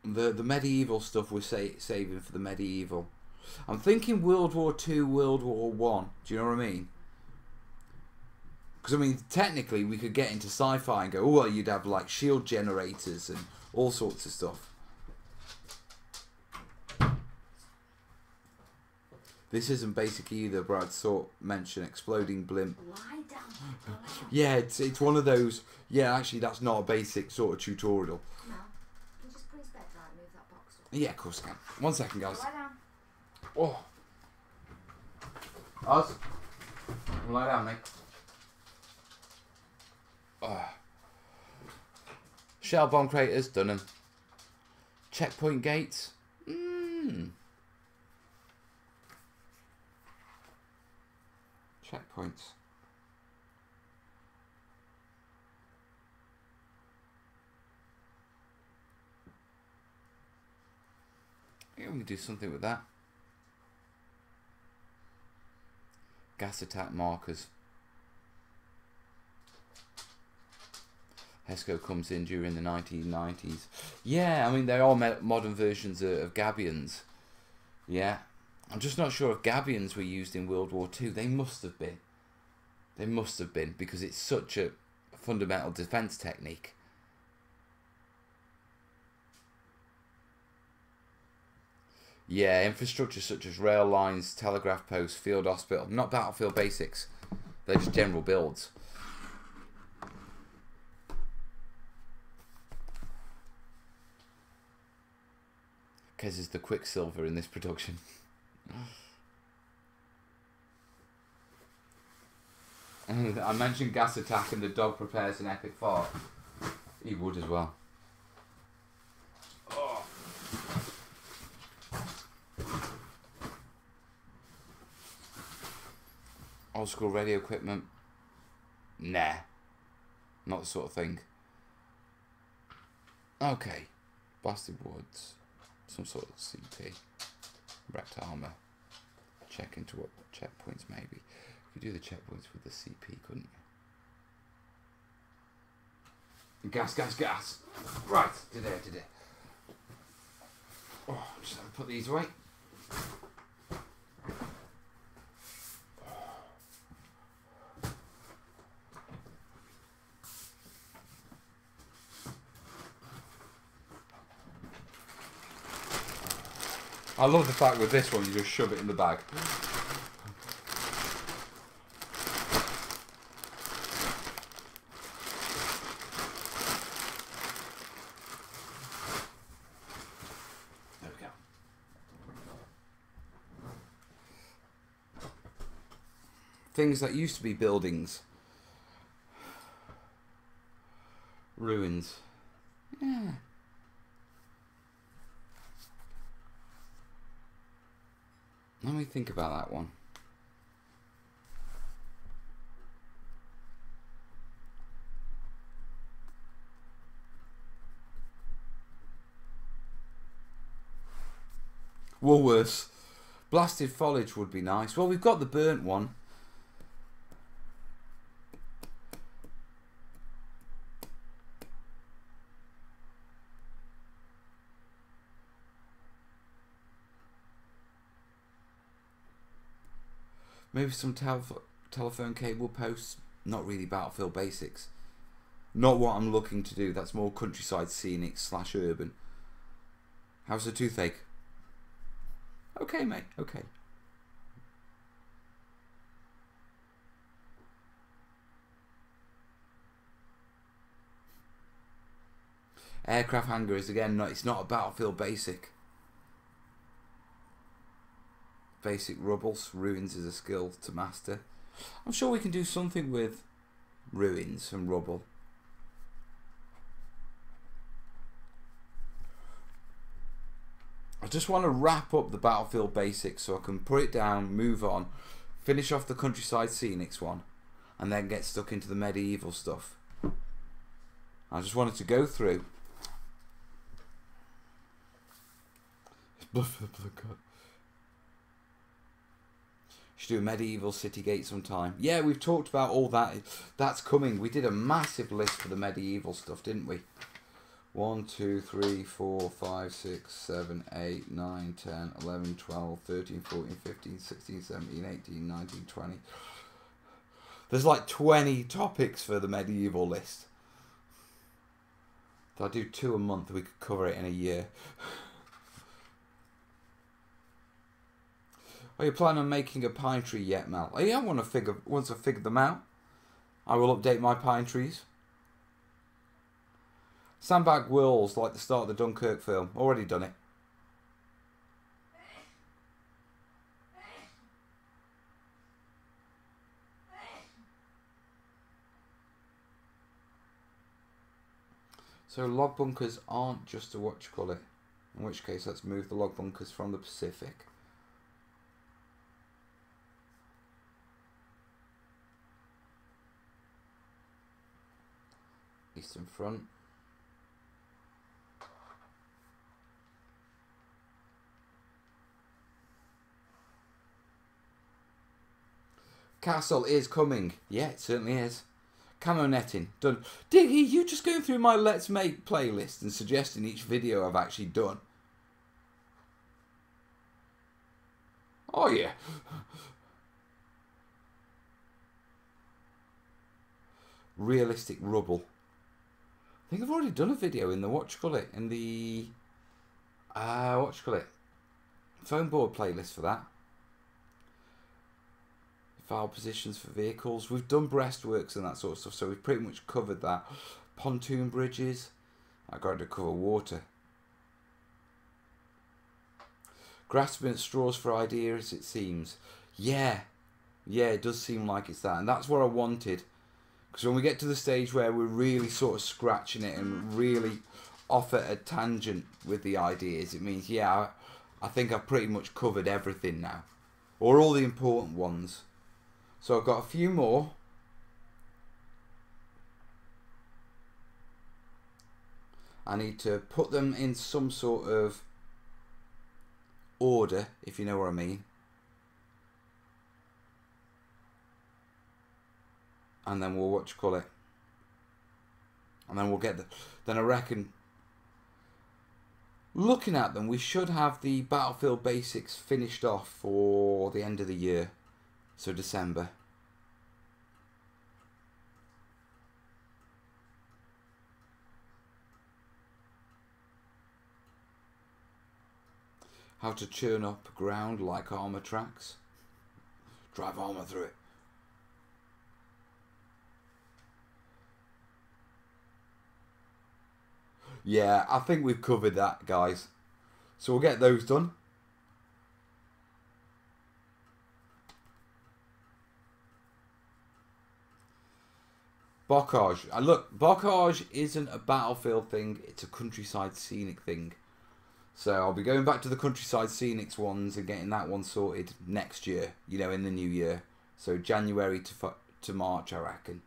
Speaker 1: The medieval stuff we're saving for the medieval. I'm thinking World War II, World War One. Do you know what I mean? Because I mean, technically, we could get into sci-fi and go, oh, well, you'd have like shield generators and all sorts of stuff. This isn't basically either, but I'd sort mention exploding blimp.
Speaker 2: Lie down.
Speaker 1: Yeah, it's one of those. Yeah, actually, that's not a basic sort of tutorial.
Speaker 2: No. You just put his bed down and move that box up.
Speaker 1: Yeah, of course I can. 1 second, guys.
Speaker 2: Lie down.
Speaker 1: Oh. Oz. Lie down, mate. Oh. Shell bomb craters, done 'em. Checkpoint gates. Checkpoints. Yeah, we can do something with that. Gas attack markers. Hesco comes in during the 1990s. Yeah, I mean, there are modern versions of gabions. Yeah. I'm just not sure if gabions were used in World War II. They must have been. They must have been, because it's such a fundamental defence technique. Yeah, infrastructure such as rail lines, telegraph posts, field hospital. Not battlefield basics. They're just general builds. Kez is the Quicksilver in this production. I mentioned gas attack and the dog prepares an epic fart. He would as well. Oh. Old school radio equipment. Nah. Not the sort of thing. Okay. Blasted woods. Some sort of CP. Wrecked armour. Check into what checkpoints maybe. You could do the checkpoints with the CP, couldn't you? Gas, gas, gas. Right, did it. Oh, just have to put these away. I love the fact with this one you just shove it in the bag. There we go. Things that used to be buildings. Ruins. Yeah. Let me think about that one. Woolworths. Blasted foliage would be nice. Well, we've got the burnt one. Maybe some telephone cable posts. Not really Battlefield basics. Not what I'm looking to do. That's more countryside scenic / urban. How's the toothache? Okay, mate. Okay. Aircraft hangars again. No, it's not a Battlefield basic. Basic rubbles. Ruins is a skill to master. I'm sure we can do something with ruins and rubble. I just want to wrap up the Battlefield basics so I can put it down, move on, finish off the countryside scenics one, and then get stuck into the medieval stuff. I just wanted to go through. Should do a medieval city gate sometime. Yeah, we've talked about all that. That's coming. We did a massive list for the medieval stuff, didn't we? 1, 2, 3, 4, 5, 6, 7, 8, 9, 10, 11, 12, 13, 14, 15, 16, 17, 18, 19, 20. There's like 20 topics for the medieval list. If I do 2 a month, we could cover it in a year. Are you planning on making a pine tree yet, Mel? Oh, yeah, once I figure them out, I will update my pine trees. Sandbag whirls like the start of the Dunkirk film. Already done it. So log bunkers aren't just a what you call it. In which case, let's move the log bunkers from the Pacific. Eastern Front. Castle is coming. Yeah, it certainly is. Camo netting done. Diggy, you just going through my Let's Make playlist and suggesting each video I've actually done. Oh yeah. Realistic rubble. I think I've already done a video in the in the phone board playlist for that. File positions for vehicles. We've done breastworks and that sort of stuff, so we've pretty much covered that. Pontoon bridges. I got to cover water. Grasping at straws for ideas, it seems. Yeah, it does seem like it's that, and that's what I wanted. Because when we get to the stage where we're really sort of scratching it and really off at a tangent with the ideas, it means, yeah, I think I've pretty much covered everything now. Or all the important ones. So I've got a few more. I need to put them in some sort of order, if you know what I mean. And then we'll and then we'll get then I reckon, looking at them, we should have the Battlefield basics finished off for the end of the year. So December. How to churn up ground like armor tracks. Drive armor through it. Yeah, I think we've covered that, guys. So we'll get those done. Bocage. And look, Bocage isn't a battlefield thing, it's a countryside scenic thing. So I'll be going back to the countryside scenics ones and getting that one sorted next year, you know, in the new year. So January to March, I reckon.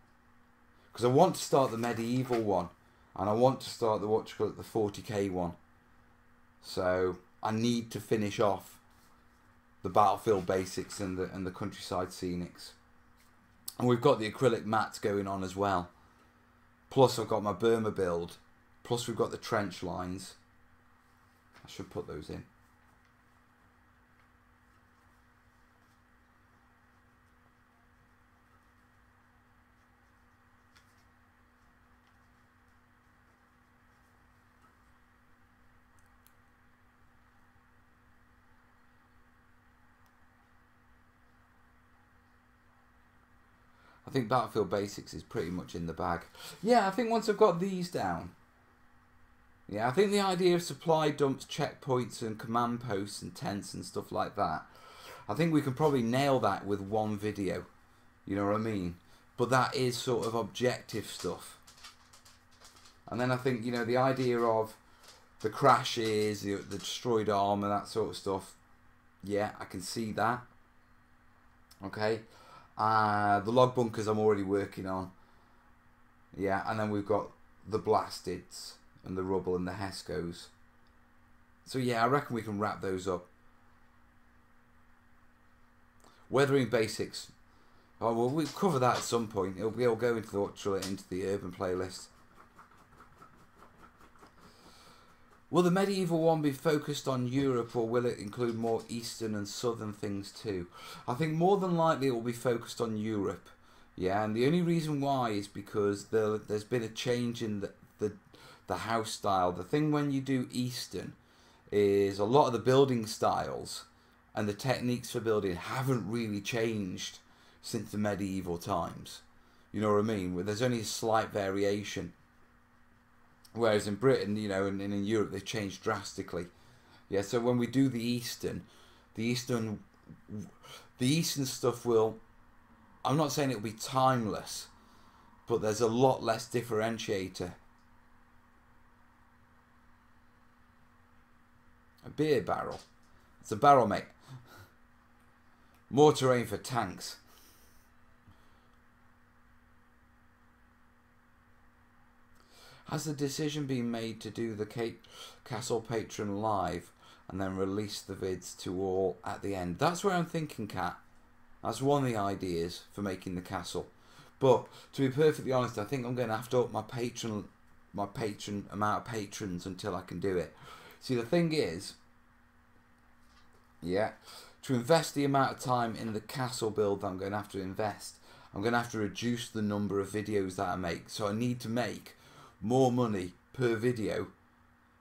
Speaker 1: Because I want to start the medieval one. And I want to start the, what you call it, the 40k one. So I need to finish off the battlefield basics and the countryside scenics. And we've got the acrylic mats going on as well. Plus I've got my Burma build. Plus we've got the trench lines. I should put those in. I think Battlefield Basics is pretty much in the bag. Yeah, I think once I've got these down. Yeah, I think the idea of supply dumps, checkpoints and command posts and tents and stuff like that, I think we can probably nail that with one video. You know what I mean? But that is sort of objective stuff. And then I think, you know, the idea of the crashes, the destroyed armor, that sort of stuff. Yeah, I can see that. Okay. The log bunkers I'm already working on. Yeah, and then we've got the blasteds and the rubble and the Hescos. So yeah, I reckon we can wrap those up. Weathering basics. Oh well, we'll cover that at some point. It'll go into the urban playlist. Will the medieval one be focused on Europe, or will it include more eastern and southern things too? I think more than likely it will be focused on Europe. Yeah, and the only reason why is because there's been a change in the house style. The thing when you do eastern is a lot of the building styles and the techniques for building haven't really changed since the medieval times. You know what I mean? Where there's only a slight variation. Whereas in Britain, you know, and in Europe, they've changed drastically. Yeah, so when we do the eastern stuff will, I'm not saying it'll be timeless, but there's a lot less differentiator. A beer barrel. It's a barrel, mate. More terrain for tanks. Has the decision been made to do the Castle Patron live and then release the vids to all at the end? That's where I'm thinking, Kat. That's one of the ideas for making the castle. But to be perfectly honest, I think I'm going to have to up my patron amount of patrons until I can do it. See, the thing is, yeah, to invest the amount of time in the castle build that I'm going to have to invest, I'm going to have to reduce the number of videos that I make. So I need to make more money per video,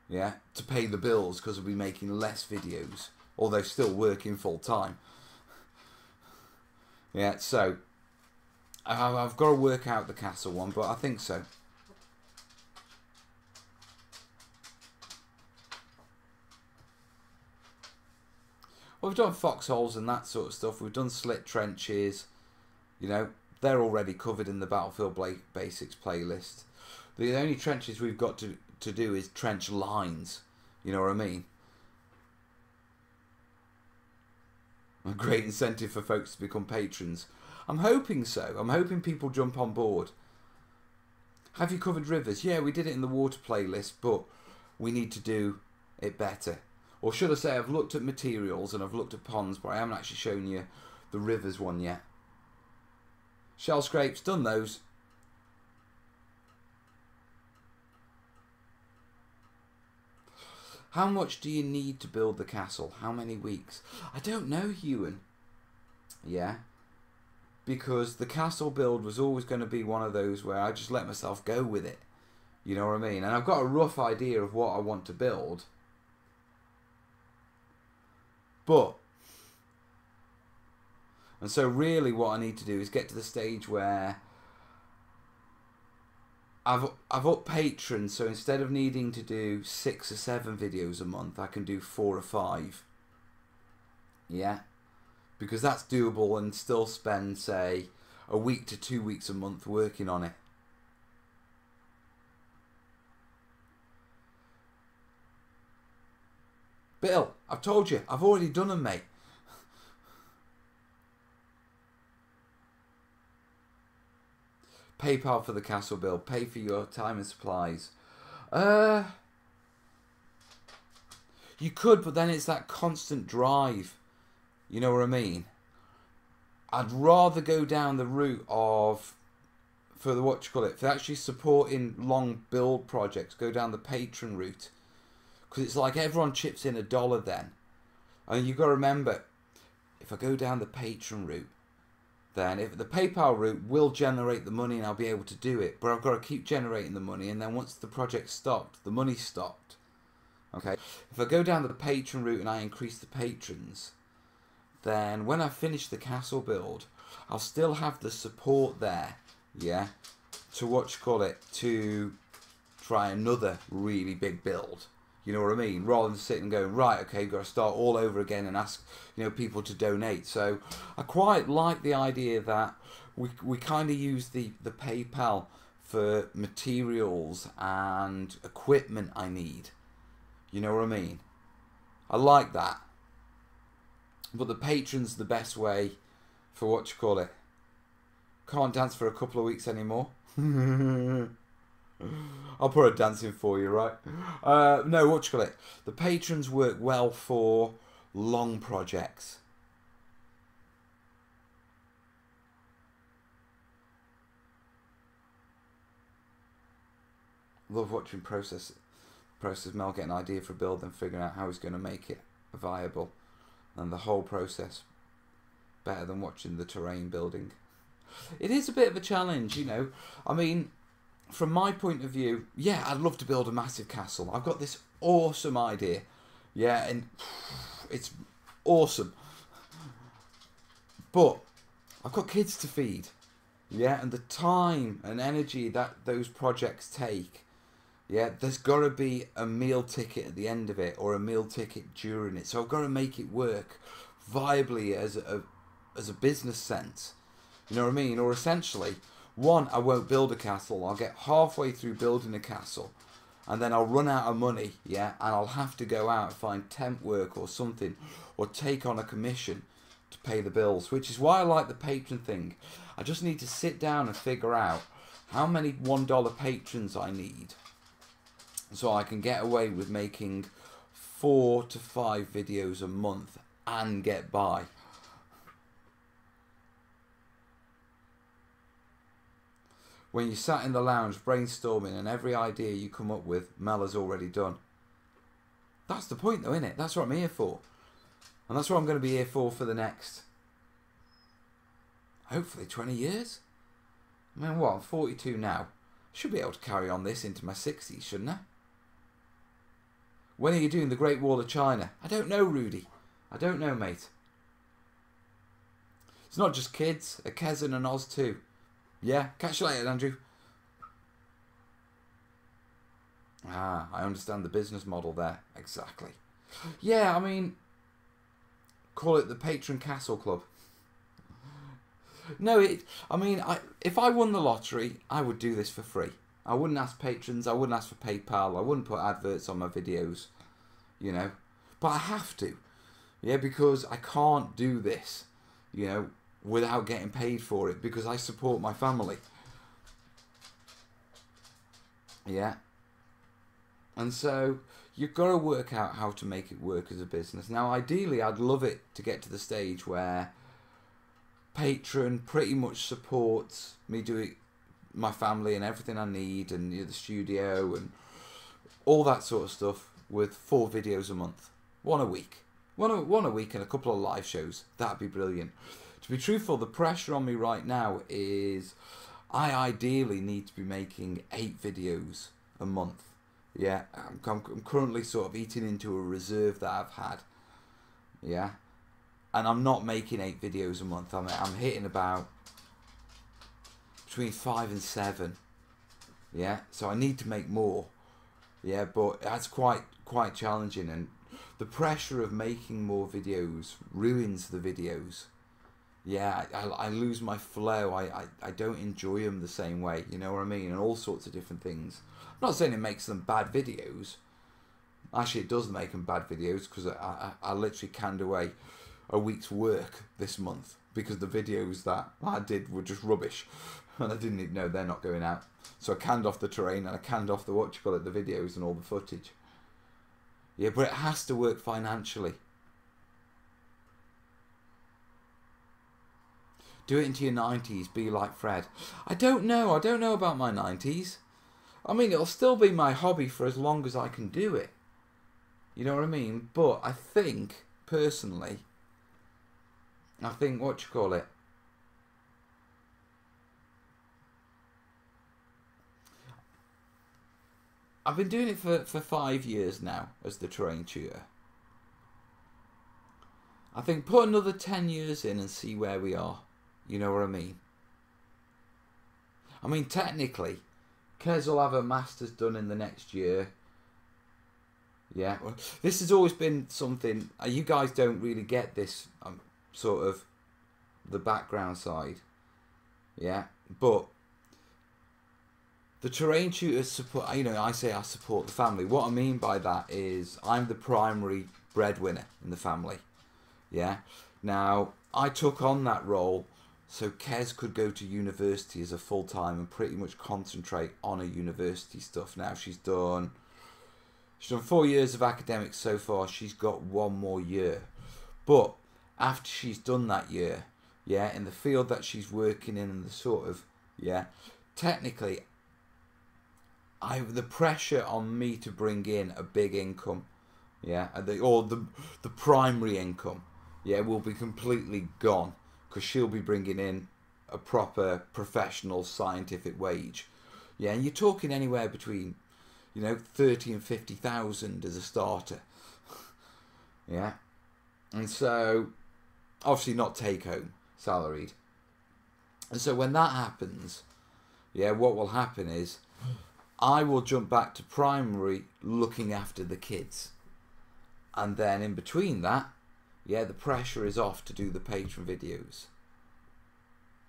Speaker 1: yeah, to pay the bills, because I'll be making less videos, although still working full time. Yeah, so I've got to work out the castle one, but I think so. Well, we've done foxholes and that sort of stuff. We've done slit trenches. You know, they're already covered in the Battlefield Basics playlist. The only trenches we've got to do is trench lines. You know what I mean? A great incentive for folks to become patrons. I'm hoping so. I'm hoping people jump on board. Have you covered rivers? Yeah, we did it in the water playlist, but we need to do it better. Or should I say, I've looked at materials and I've looked at ponds, but I haven't actually shown you the rivers one yet. Shell scrapes, done those. How much do you need to build the castle? How many weeks? I don't know, Ewan. Yeah. Because the castle build was always going to be one of those where I just let myself go with it. You know what I mean? And I've got a rough idea of what I want to build. But, and so really what I need to do is get to the stage where I've upped patrons, so instead of needing to do 6 or 7 videos a month, I can do 4 or 5. Yeah, because that's doable and still spend, say, a week to 2 weeks a month working on it. Bill, I've told you, I've already done them, mate. PayPal for the castle build. Pay for your time and supplies. You could, but then it's that constant drive. You know what I mean? I'd rather go down the route of, for the for actually supporting long build projects, go down the patron route. Because it's like everyone chips in $1 then. And you've got to remember, if I go down the patron route, then if the PayPal route will generate the money and I'll be able to do it, but I've got to keep generating the money, and then once the project stopped, the money stopped. Okay, if I go down the patron route and I increase the patrons, then when I finish the castle build, I'll still have the support there, yeah, to to try another really big build. You know what I mean? Rather than sitting and going, right, okay, got to start all over again and ask, people to donate. So I quite like the idea that we kind of use the PayPal for materials and equipment I need. You know what I mean? I like that. But the patron's the best way for can't dance for a couple of weeks anymore. I'll put a dancing for you, right? No, the patrons work well for long projects. Love watching process Mel get an idea for a build and figuring out how he's going to make it viable, and the whole process better than watching the terrain building. It is a bit of a challenge, I mean, from my point of view, yeah, I'd love to build a massive castle. I've got this awesome idea, yeah, and it's awesome. But I've got kids to feed, yeah, and the time and energy that those projects take, yeah, there's got to be a meal ticket at the end of it, or a meal ticket during it. So I've got to make it work viably as a business sense. You know what I mean? Or essentially, one, I won't build a castle. I'll get halfway through building a castle, and then I'll run out of money, yeah, and I'll have to go out and find temp work or something, or take on a commission to pay the bills, which is why I like the patron thing. I just need to sit down and figure out how many $1 patrons I need, so I can get away with making 4 to 5 videos a month and get by. When you sat in the lounge brainstorming and every idea you come up with, Mel has already done. That's the point though, isn't it? That's what I'm here for. And that's what I'm going to be here for the next, hopefully, 20 years. I mean, what, I'm 42 now. Should be able to carry on this into my 60s, shouldn't I? When are you doing the Great Wall of China? I don't know, Rudy. I don't know, mate. It's not just kids. A Kez and Oz too. Yeah, catch you later, Andrew. Ah, I understand the business model there. Exactly. Yeah, I mean, call it the Patron Castle Club. No, if I won the lottery, I would do this for free. I wouldn't ask patrons, I wouldn't ask for PayPal, I wouldn't put adverts on my videos, But I have to. Yeah, because I can't do this, without getting paid for it, because I support my family. Yeah. And so you've got to work out how to make it work as a business. Now, ideally, I'd love it to get to the stage where Patreon pretty much supports me doing my family and everything I need, and the studio and all that sort of stuff, with 4 videos a month. One a week. One a week and a couple of live shows. That'd be brilliant. To be truthful, the pressure on me right now is I ideally need to be making 8 videos a month. Yeah, I'm currently sort of eating into a reserve that I've had. yeah, and I'm not making 8 videos a month. I'm hitting about between 5 and 7, yeah. So I need to make more, yeah. But that's quite challenging, and the pressure of making more videos ruins the videos. Yeah, I lose my flow. I don't enjoy them the same way. You know what I mean? And all sorts of different things. I'm not saying it makes them bad videos. Actually, it does make them bad videos, because I literally canned away a week's work this month because the videos that I did were just rubbish, and I didn't even know they're not going out. So I canned off the terrain, and I canned off the the videos and all the footage. Yeah, but it has to work financially. Do it into your 90s, be like Fred. I don't know about my 90s. I mean, it'll still be my hobby for as long as I can do it. You know what I mean? But I think, personally, what you call it? I've been doing it for 5 years now as the terrain tutor. I think put another 10 years in and see where we are. You know what I mean? I mean, technically, Kez will have a master's done in the next year. Yeah, well, this has always been something, you guys don't really get this sort of the background side, yeah, but the terrain tutors support, you know, I say I support the family. What I mean by that is I'm the primary breadwinner in the family, yeah. Now, I took on that role so Kez could go to university as a full-time and pretty much concentrate on her university stuff. Now she's done 4 years of academics so far. She's got 1 more year. But after she's done that year, yeah, in the field that she's working in and the sort of, yeah, technically, the pressure on me to bring in a big income, yeah, or the primary income, yeah, will be completely gone, because she'll be bringing in a proper professional scientific wage, yeah, and you're talking anywhere between, you know, 30 and 50,000 as a starter. Yeah. And so, obviously not take home, salaried. And so when that happens, yeah, what will happen is I will jump back to primary looking after the kids. And then in between that, yeah, the pressure is off to do the patron videos.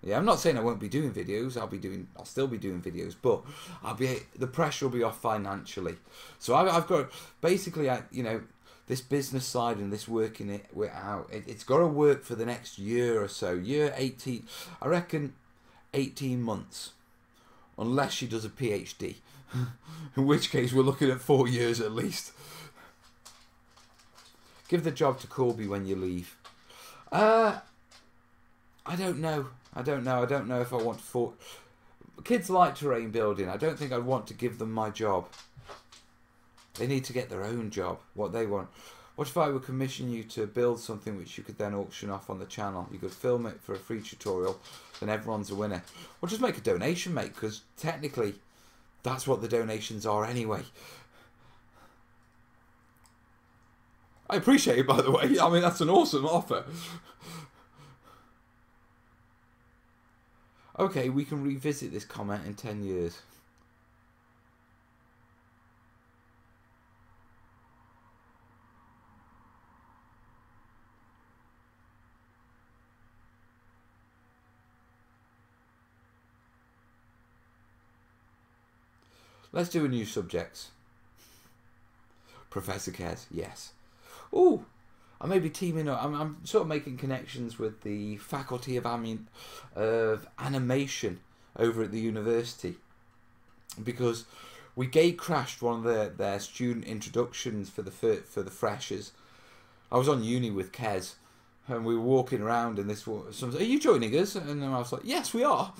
Speaker 1: Yeah, I'm not saying I won't be doing videos. I'll still be doing videos, but the pressure will be off financially. So I've got basically, you know, this business side and this working it out. It's got to work for the next year or so. Year 18, I reckon, 18 months, unless she does a PhD, in which case we're looking at 4 years at least. Give the job to Corby when you leave. I don't know. I don't know if I want to... Kids like terrain building. I don't think I'd want to give them my job. They need to get their own job, what they want. What if I would commission you to build something which you could then auction off on the channel? You could film it for a free tutorial, then everyone's a winner. Or just make a donation, mate, because technically that's what the donations are anyway. I appreciate it, by the way. I mean, that's an awesome offer. Okay, we can revisit this comment in 10 years. Let's do a new subject. Professor Kez, yes. Ooh, I may be teaming up. I'm sort of making connections with the Faculty of Animation over at the university, because we gate crashed one of their student introductions for the freshers. I was on uni with Kez, and we were walking around, and someone said, "Are you joining us?" And then I was like, "Yes, we are."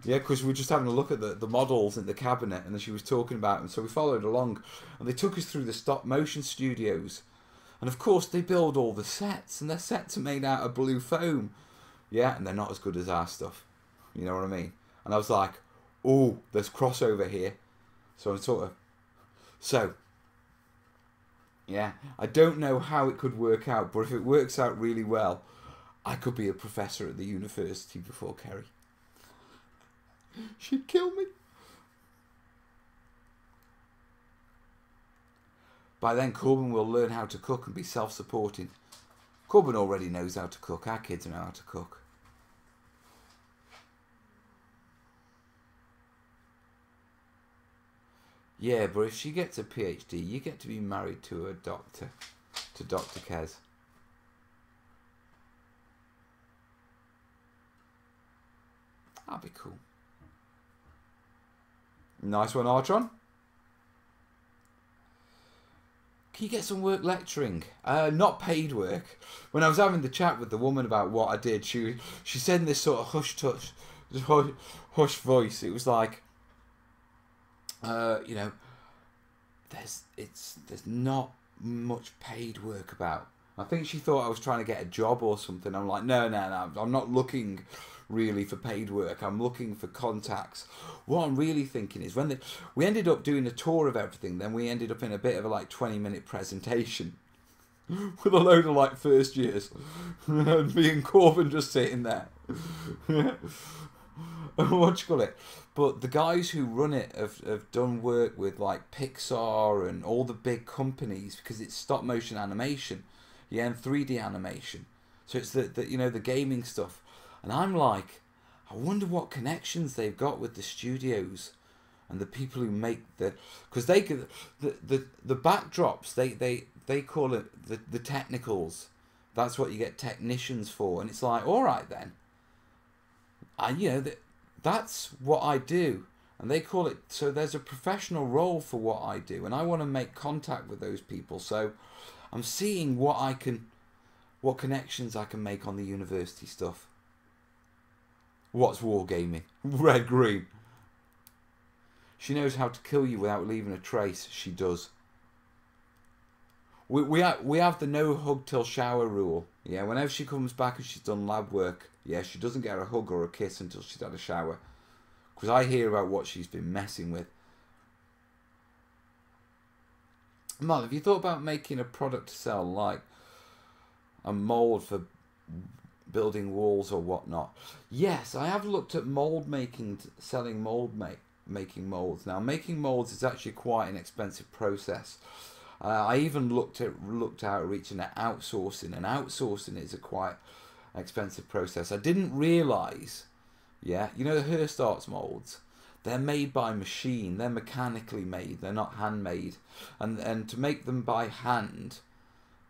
Speaker 1: Yeah, because we were just having a look at the models in the cabinet, and then she was talking about them, so we followed along, and they took us through the stop motion studios. And of course they build all the sets, and their sets are made out of blue foam. Yeah, and they're not as good as our stuff. You know what I mean? And I was like, oh, there's crossover here. So I'm sort of... So, Yeah, I don't know how it could work out, but if it works out really well, I could be a professor at the university before Kerry. She'd kill me. By then, Corbin will learn how to cook and be self-supporting. Corbin already knows how to cook. Our kids know how to cook. Yeah, but if she gets a PhD, you get to be married to a doctor, to Dr. Kez. That'd be cool. Nice one, Artron. Can you get some work lecturing? Not paid work. When I was having the chat with the woman about what I did, she said in this sort of hush voice, it was like, you know, there's not much paid work about. I think she thought I was trying to get a job or something. I'm like, no, I'm not looking really for paid work. I'm looking for contacts. What I'm really thinking is when we ended up doing a tour of everything, then we ended up in a bit of a like 20-minute presentation with a load of like first years. And me and Corbin just sitting there. What you call it? But the guys who run it have done work with like Pixar and all the big companies because it's stop motion animation, yeah, and 3D animation. So it's the you know, the gaming stuff. And I'm like, I wonder what connections they've got with the studios and the people who make the, because they could the backdrops they call it the technicals. That's what you get technicians for, and it's like, all right then. You know that's what I do, and they call it. So there's a professional role for what I do, and I want to make contact with those people. So I'm seeing what connections I can make on the university stuff. What's wargaming? Red, green. She knows how to kill you without leaving a trace. She does. We have the no hug till shower rule. Yeah, whenever she comes back and she's done lab work, yeah, she doesn't get a hug or a kiss until she's had a shower. Because I hear about what she's been messing with. Mom, have you thought about making a product to sell, like a mould for building walls or whatnot? Yes, I have looked at mould making, selling mould making moulds. Now, making moulds is actually quite an expensive process. I even looked out reaching at outsourcing, and outsourcing is a quite expensive process. I didn't realise, yeah, you know the Hearst Arts moulds, they're made by machine, they're mechanically made, they're not handmade, and to make them by hand,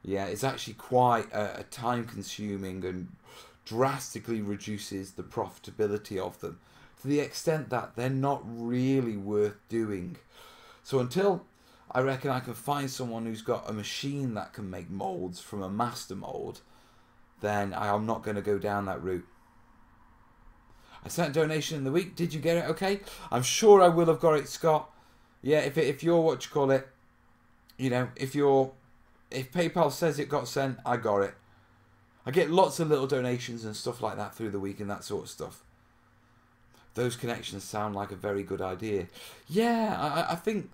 Speaker 1: yeah, it's actually quite a time consuming and drastically reduces the profitability of them to the extent that they're not really worth doing. So until I reckon I can find someone who's got a machine that can make moulds from a master mould, then I'm not going to go down that route. I sent a donation in the week. Did you get it okay? I'm sure I will have got it, Scott. Yeah, if you're what you call it, you know, if PayPal says it got sent, I got it. I get lots of little donations and stuff like that through the week and that sort of stuff. Those connections sound like a very good idea. Yeah, I think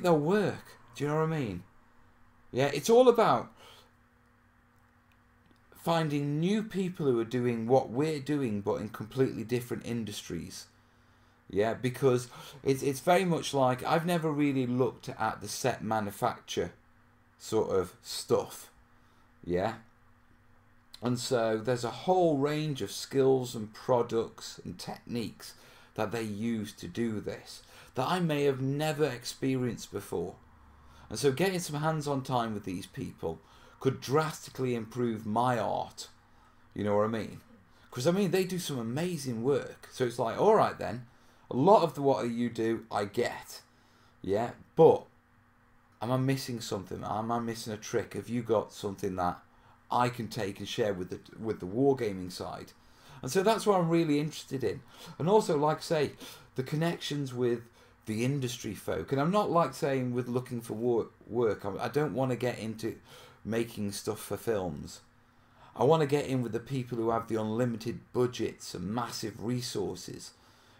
Speaker 1: they'll work. Do you know what I mean? Yeah, it's all about finding new people who are doing what we're doing but in completely different industries. Yeah, because it's very much like I've never really looked at the set manufacture sort of stuff. Yeah. And so there's a whole range of skills and products and techniques that they use to do this that I may have never experienced before. And so getting some hands-on time with these people could drastically improve my art. You know what I mean? Because, I mean, they do some amazing work. So it's like, all right then, a lot of what you do, I get. Yeah, but am I missing something? Am I missing a trick? Have you got something that I can take and share with the wargaming side? And so that's what I'm really interested in. And also, like I say, the connections with the industry folk. And I'm not like saying with looking for work. I don't want to get into making stuff for films. I want to get in with the people who have the unlimited budgets and massive resources.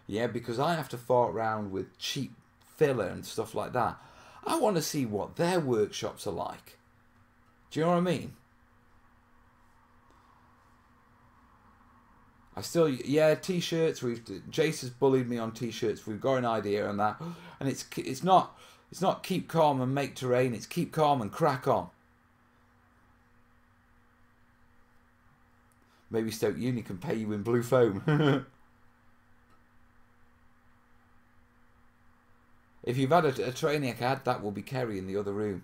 Speaker 1: Yeah, because I have to fart around with cheap filler and stuff like that. I want to see what their workshops are like. Do you know what I mean? I still, yeah, t-shirts. Jace has bullied me on t-shirts. We've got an idea on that, and it's not keep calm and make terrain. It's keep calm and crack on. Maybe Stoke Uni can pay you in blue foam. If you've had a terrainiac ad, that will be Kerry in the other room.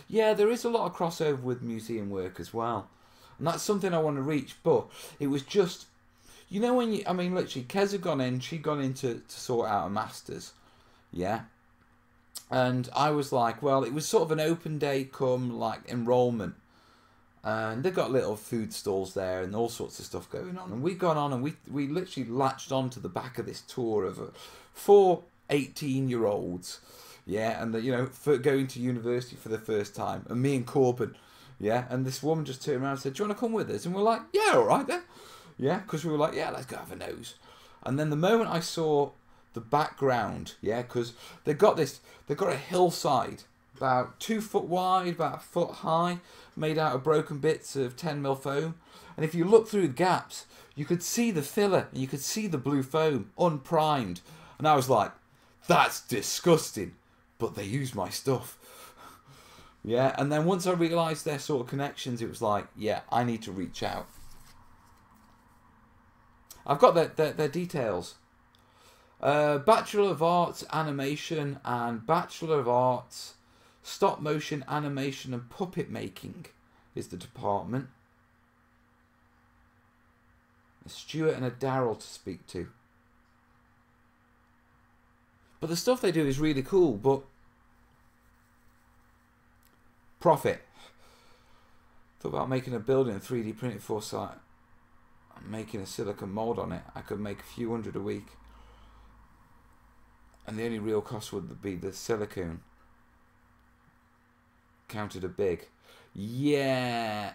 Speaker 1: Yeah, there is a lot of crossover with museum work as well. And that's something I want to reach. But it was just, you know, when you, I mean, literally, Kez had gone in, she'd gone in to sort out a master's. Yeah. And I was like, well, it was sort of an open day come, like, enrollment. And they've got little food stalls there and all sorts of stuff going on. And we'd gone on and we literally latched onto the back of this tour of 4 18-year-olds. Yeah, and you know, for going to university for the first time, and me and Corbin, yeah, and this woman just turned around and said, "Do you want to come with us?" And we're like, "Yeah, all right then," yeah, because we were like, "Yeah, let's go have a nose." And then the moment I saw the background, yeah, because they've got a hillside about 2 foot wide, about 1 foot high, made out of broken bits of 10mm foam, and if you look through the gaps, you could see the filler and you could see the blue foam unprimed, and I was like, "That's disgusting." But they used my stuff. Yeah, and then once I realised their sort of connections, it was like, yeah, I need to reach out. I've got their details. Bachelor of Arts Animation and Bachelor of Arts Stop Motion Animation and Puppet Making is the department. A Stuart and a Daryl to speak to. But the stuff they do is really cool, but profit. Thought about making a building 3D printed foresight. I'm making a silicon mold on it. I could make a few hundred a week. And the only real cost would be the silicone. Counted a big. Yeah.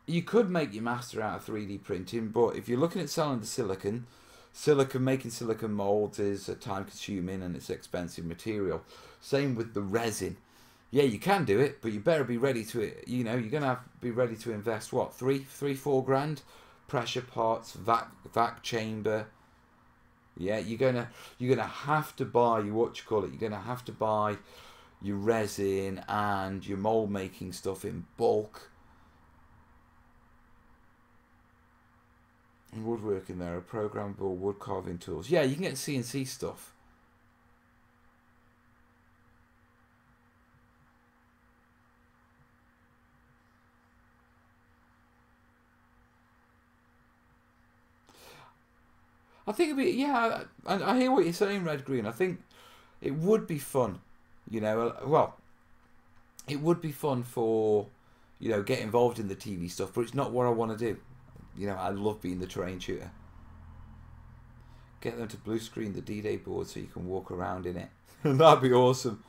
Speaker 1: You could make your master out of 3D printing, but if you're looking at selling the silicon, making silicon molds is time consuming and it's expensive material. Same with the resin. Yeah, you can do it, but you better be ready to, you know, you're going to have to be ready to invest, what, 4 grand? Pressure pots, vac chamber. Yeah, you're gonna have to buy your, you're gonna have to buy your resin and your mold making stuff in bulk. And woodworking, there are programmable wood carving tools. Yeah, you can get CNC stuff. I think it'd be, yeah, I hear what you're saying, Red Green. I think it would be fun, you know, well, it would be fun for, you know, get involved in the TV stuff, but it's not what I want to do. You know, I love being the terrain shooter. Get them to blue screen the D-Day board so you can walk around in it. That'd be awesome.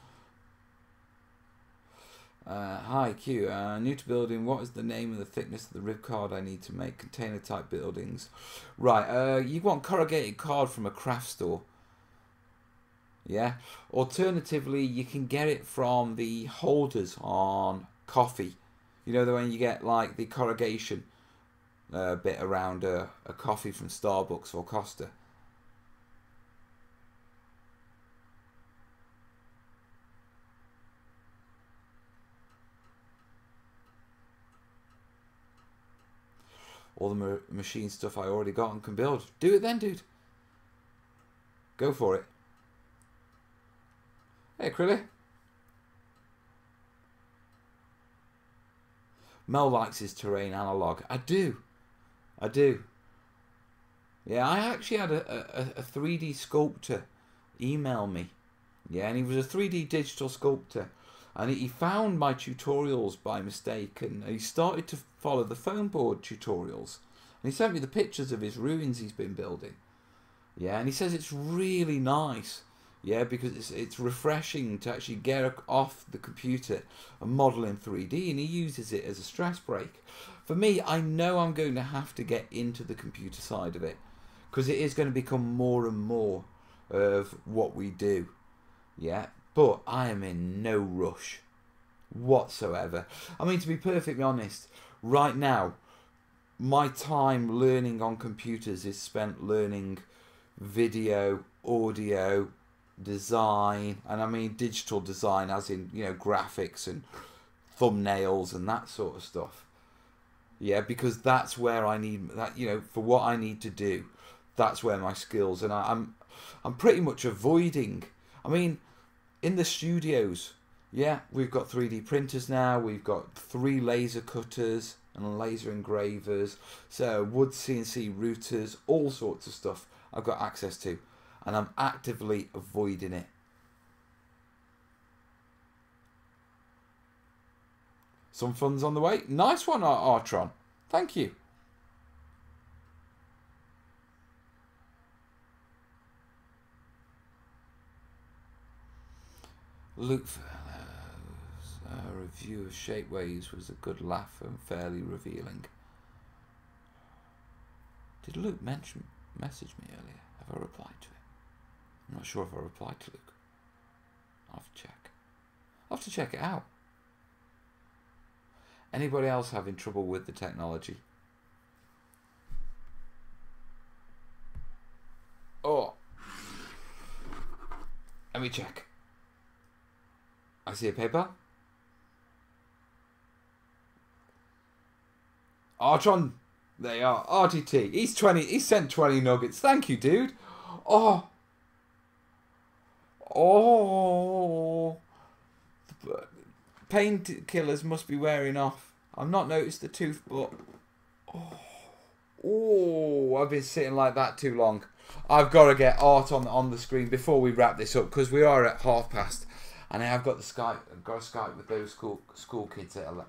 Speaker 1: Hi Q, new to building. What is the name and the thickness of the rib card I need to make container type buildings? Right, you want corrugated card from a craft store. Yeah. Alternatively, you can get it from the holders on coffee. You know, the when you get like the corrugation bit around a coffee from Starbucks or Costa. All the machine stuff I already got and can build. Do it then, dude. Go for it. Hey, Krilly. Mel likes his terrain analog. I do. Yeah, I actually had a 3D sculptor email me. Yeah, and he was a 3D digital sculptor. And he found my tutorials by mistake, and he started to follow the foam board tutorials. And he sent me the pictures of his ruins he's been building. Yeah, and he says it's really nice. Yeah, because it's refreshing to actually get off the computer and model in 3D, and he uses it as a stress break. For me, I know I'm going to have to get into the computer side of it, because it is going to become more and more of what we do. Yeah, but I am in no rush whatsoever. I mean, to be perfectly honest, right now, my time learning on computers is spent learning video, audio, design, and I mean digital design as in, you know, graphics and thumbnails and that sort of stuff. Yeah, because that's where I need that, you know, for what I need to do. That's where my skills, and I'm pretty much avoiding. I mean, in the studios, yeah, we've got 3D printers now. We've got 3 laser cutters and laser engravers, so wood CNC routers, all sorts of stuff I've got access to, and I'm actively avoiding it. Some fun's on the way. Nice one, Artron. Thank you. Luke Fellows, a review of Shapeways was a good laugh and fairly revealing. Did Luke message me earlier? Have I replied to him? I'm not sure if I replied to Luke. I'll have to check. I'll have to check it out. Anybody else having trouble with the technology? Oh. Let me check. I see a paper. Artron. There you are. RTT. He's sent 20 nuggets. Thank you, dude. Oh. Oh. Painkillers must be wearing off. I've not noticed the tooth, but... Oh, I've been sitting like that too long. I've got to get art on the screen before we wrap this up, because we are at 1:30. And I have got I've got a Skype with those school kids at 11.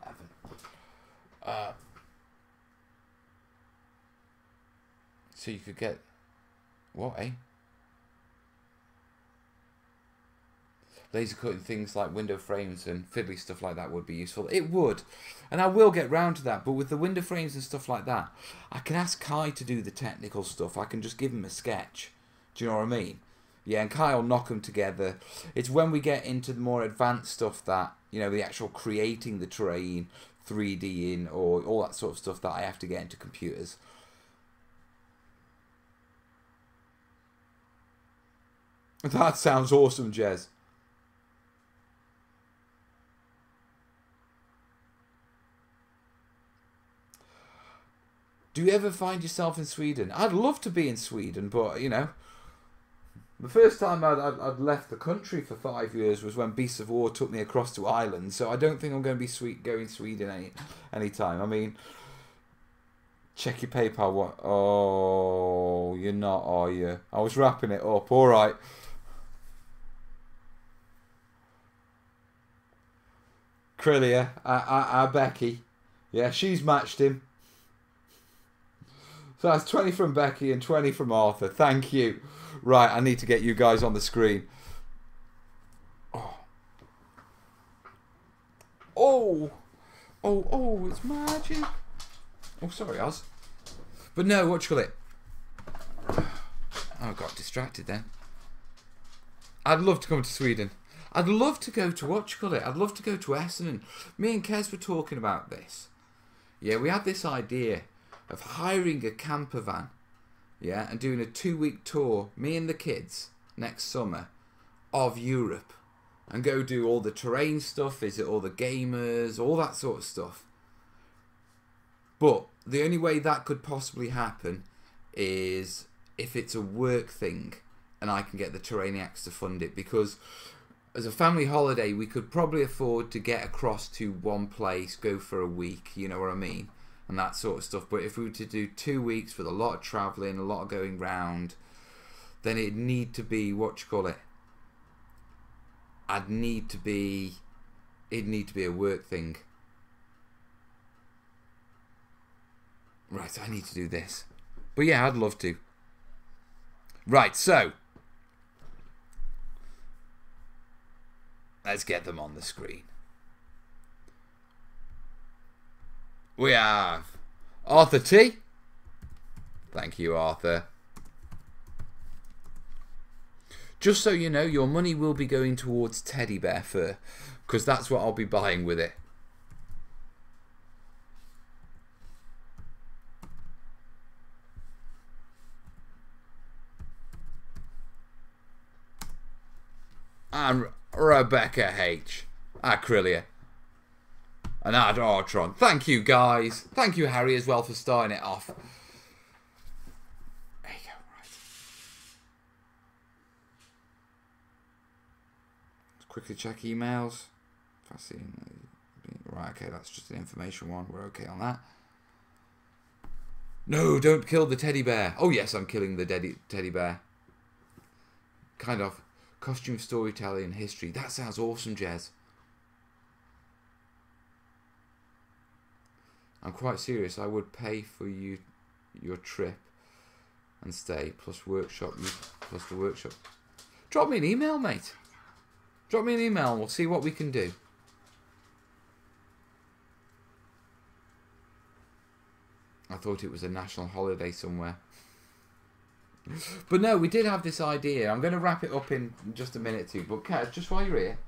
Speaker 1: So you could get... What, eh? Laser cutting things like window frames and fiddly stuff like that would be useful. It would. And I will get round to that. But with the window frames and stuff like that, I can ask Kai to do the technical stuff. I can just give him a sketch. Do you know what I mean? Yeah, and Kai will knock them together. It's when we get into the more advanced stuff that, you know, the actual creating the terrain, 3D in, or all that sort of stuff that I have to get into computers. That sounds awesome, Jez. Do you ever find yourself in Sweden? I'd love to be in Sweden, but, you know, the first time I'd left the country for 5 years was when Beasts of War took me across to Ireland, so I don't think I'm going to be going Sweden any time. I mean, check your PayPal. What? Oh, you're not, are you? I was wrapping it up. All right. Krillia, our Becky. Yeah, she's matched him. So that's 20 from Becky and 20 from Arthur. Thank you. Right, I need to get you guys on the screen. Oh. Oh. Oh, oh, it's magic. Oh, sorry, Oz. But no, what you call it? Oh, I got distracted then. I'd love to come to Sweden. I'd love to go to, what you call it? I'd love to go to Essendon. Me and Kez were talking about this. Yeah, we had this idea of hiring a camper van, yeah, and doing a 2-week tour, me and the kids, next summer, of Europe, and go do all the terrain stuff, visit all the gamers, all that sort of stuff. But the only way that could possibly happen is if it's a work thing, and I can get the terrainiacs to fund it, because as a family holiday, we could probably afford to get across to one place, go for a week, you know what I mean? And that sort of stuff. But if we were to do 2 weeks with a lot of travelling, a lot of going round, then it'd need to be, what you call it? It'd need to be a work thing. Right, I need to do this. But yeah, I'd love to. Right, so Let's get them on the screen. We have Arthur T. Thank you, Arthur. Just so you know, your money will be going towards teddy bear fur, because that's what I'll be buying with it. And Rebecca H. Acrilia. And Ad Artron. Thank you, guys. Thank you, Harry, as well, for starting it off. There you go, right. Let's quickly check emails. If I see... Right, okay, that's just an information one. We're okay on that. No, don't kill the teddy bear. Oh, yes, I'm killing the teddy bear. Kind of. Costume storytelling and history. That sounds awesome, Jez. I'm quite serious. I would pay for your trip and stay plus workshop plus the workshop. Drop me an email, mate. Drop me an email and we'll see what we can do. I thought it was a national holiday somewhere. But no, we did have this idea. I'm going to wrap it up in just a minute or two. But Kaz, just while you're here,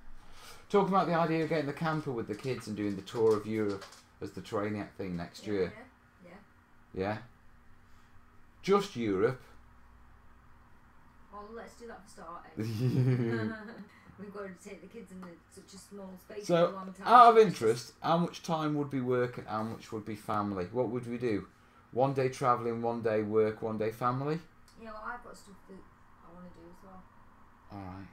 Speaker 1: talking about the idea of getting the camper with the kids and doing the tour of Europe as the terrainiac thing next year. Yeah? Just Europe.
Speaker 2: Well, let's do that for starting. We've got to take the kids in such a small space for a
Speaker 1: So,
Speaker 2: long time.
Speaker 1: out of interest, how much time would be work and how much would be family? What would we do? 1 day travelling, 1 day work, 1 day family?
Speaker 2: Yeah, well, I've got stuff that I want to do as well.
Speaker 1: Alright.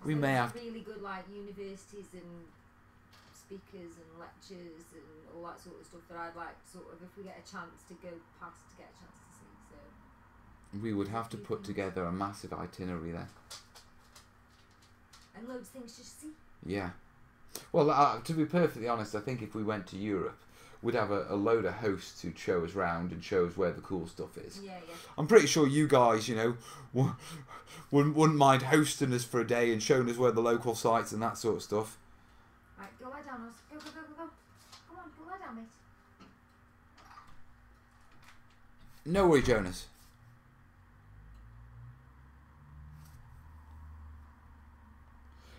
Speaker 1: We may have...
Speaker 2: really good, like, universities and speakers and lectures and all that sort of stuff that I'd like, sort of, if we get a chance to go past, to get a chance to see, so...
Speaker 1: We would have to put together a massive itinerary then.
Speaker 2: And loads of things to see.
Speaker 1: Yeah. Well, to be perfectly honest, I think if we went to Europe, we'd have a load of hosts who'd show us round and show us where the cool stuff is.
Speaker 2: Yeah.
Speaker 1: I'm pretty sure you guys, you know, wouldn't mind hosting us for a day and showing us where the local sites and that sort of stuff.
Speaker 2: Right, go lie down, Oz. Go. Come on, go lie down, mate.
Speaker 1: No worry, Jonas.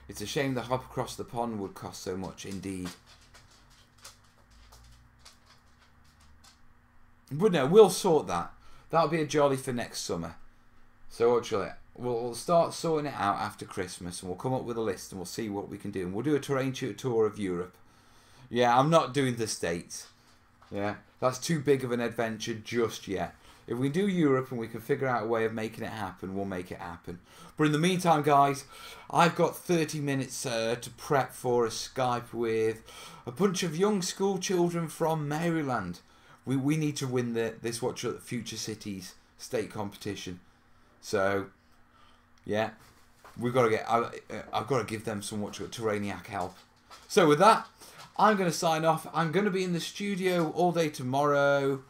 Speaker 1: It's a shame the hop across the pond would cost so much, indeed. But no, we'll sort that. That'll be a jolly for next summer. So actually, we'll start sorting it out after Christmas and we'll come up with a list and we'll see what we can do. And we'll do a terrain tour of Europe. Yeah, I'm not doing the States. Yeah, that's too big of an adventure just yet. If we do Europe and we can figure out a way of making it happen, we'll make it happen. But in the meantime, guys, I've got 30 minutes to prep for a Skype with a bunch of young school children from Maryland. We need to win this Future Cities state competition. So, yeah, we've got to get. I've got to give them some terrainiac help. So with that, I'm going to sign off. I'm going to be in the studio all day tomorrow.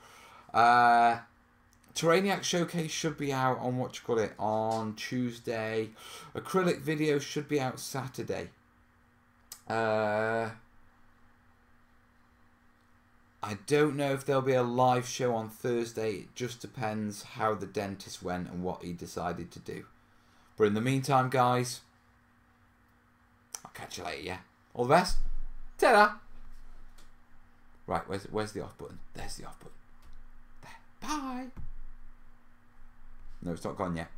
Speaker 1: Terrainiac Showcase should be out on on Tuesday. Acrylic video should be out Saturday. I don't know if there'll be a live show on Thursday. It just depends how the dentist went and what he decided to do. But in the meantime, guys, I'll catch you later, yeah? All the best. Ta-da! Right, where's the off button? There's the off button. There. Bye! No, it's not gone yet.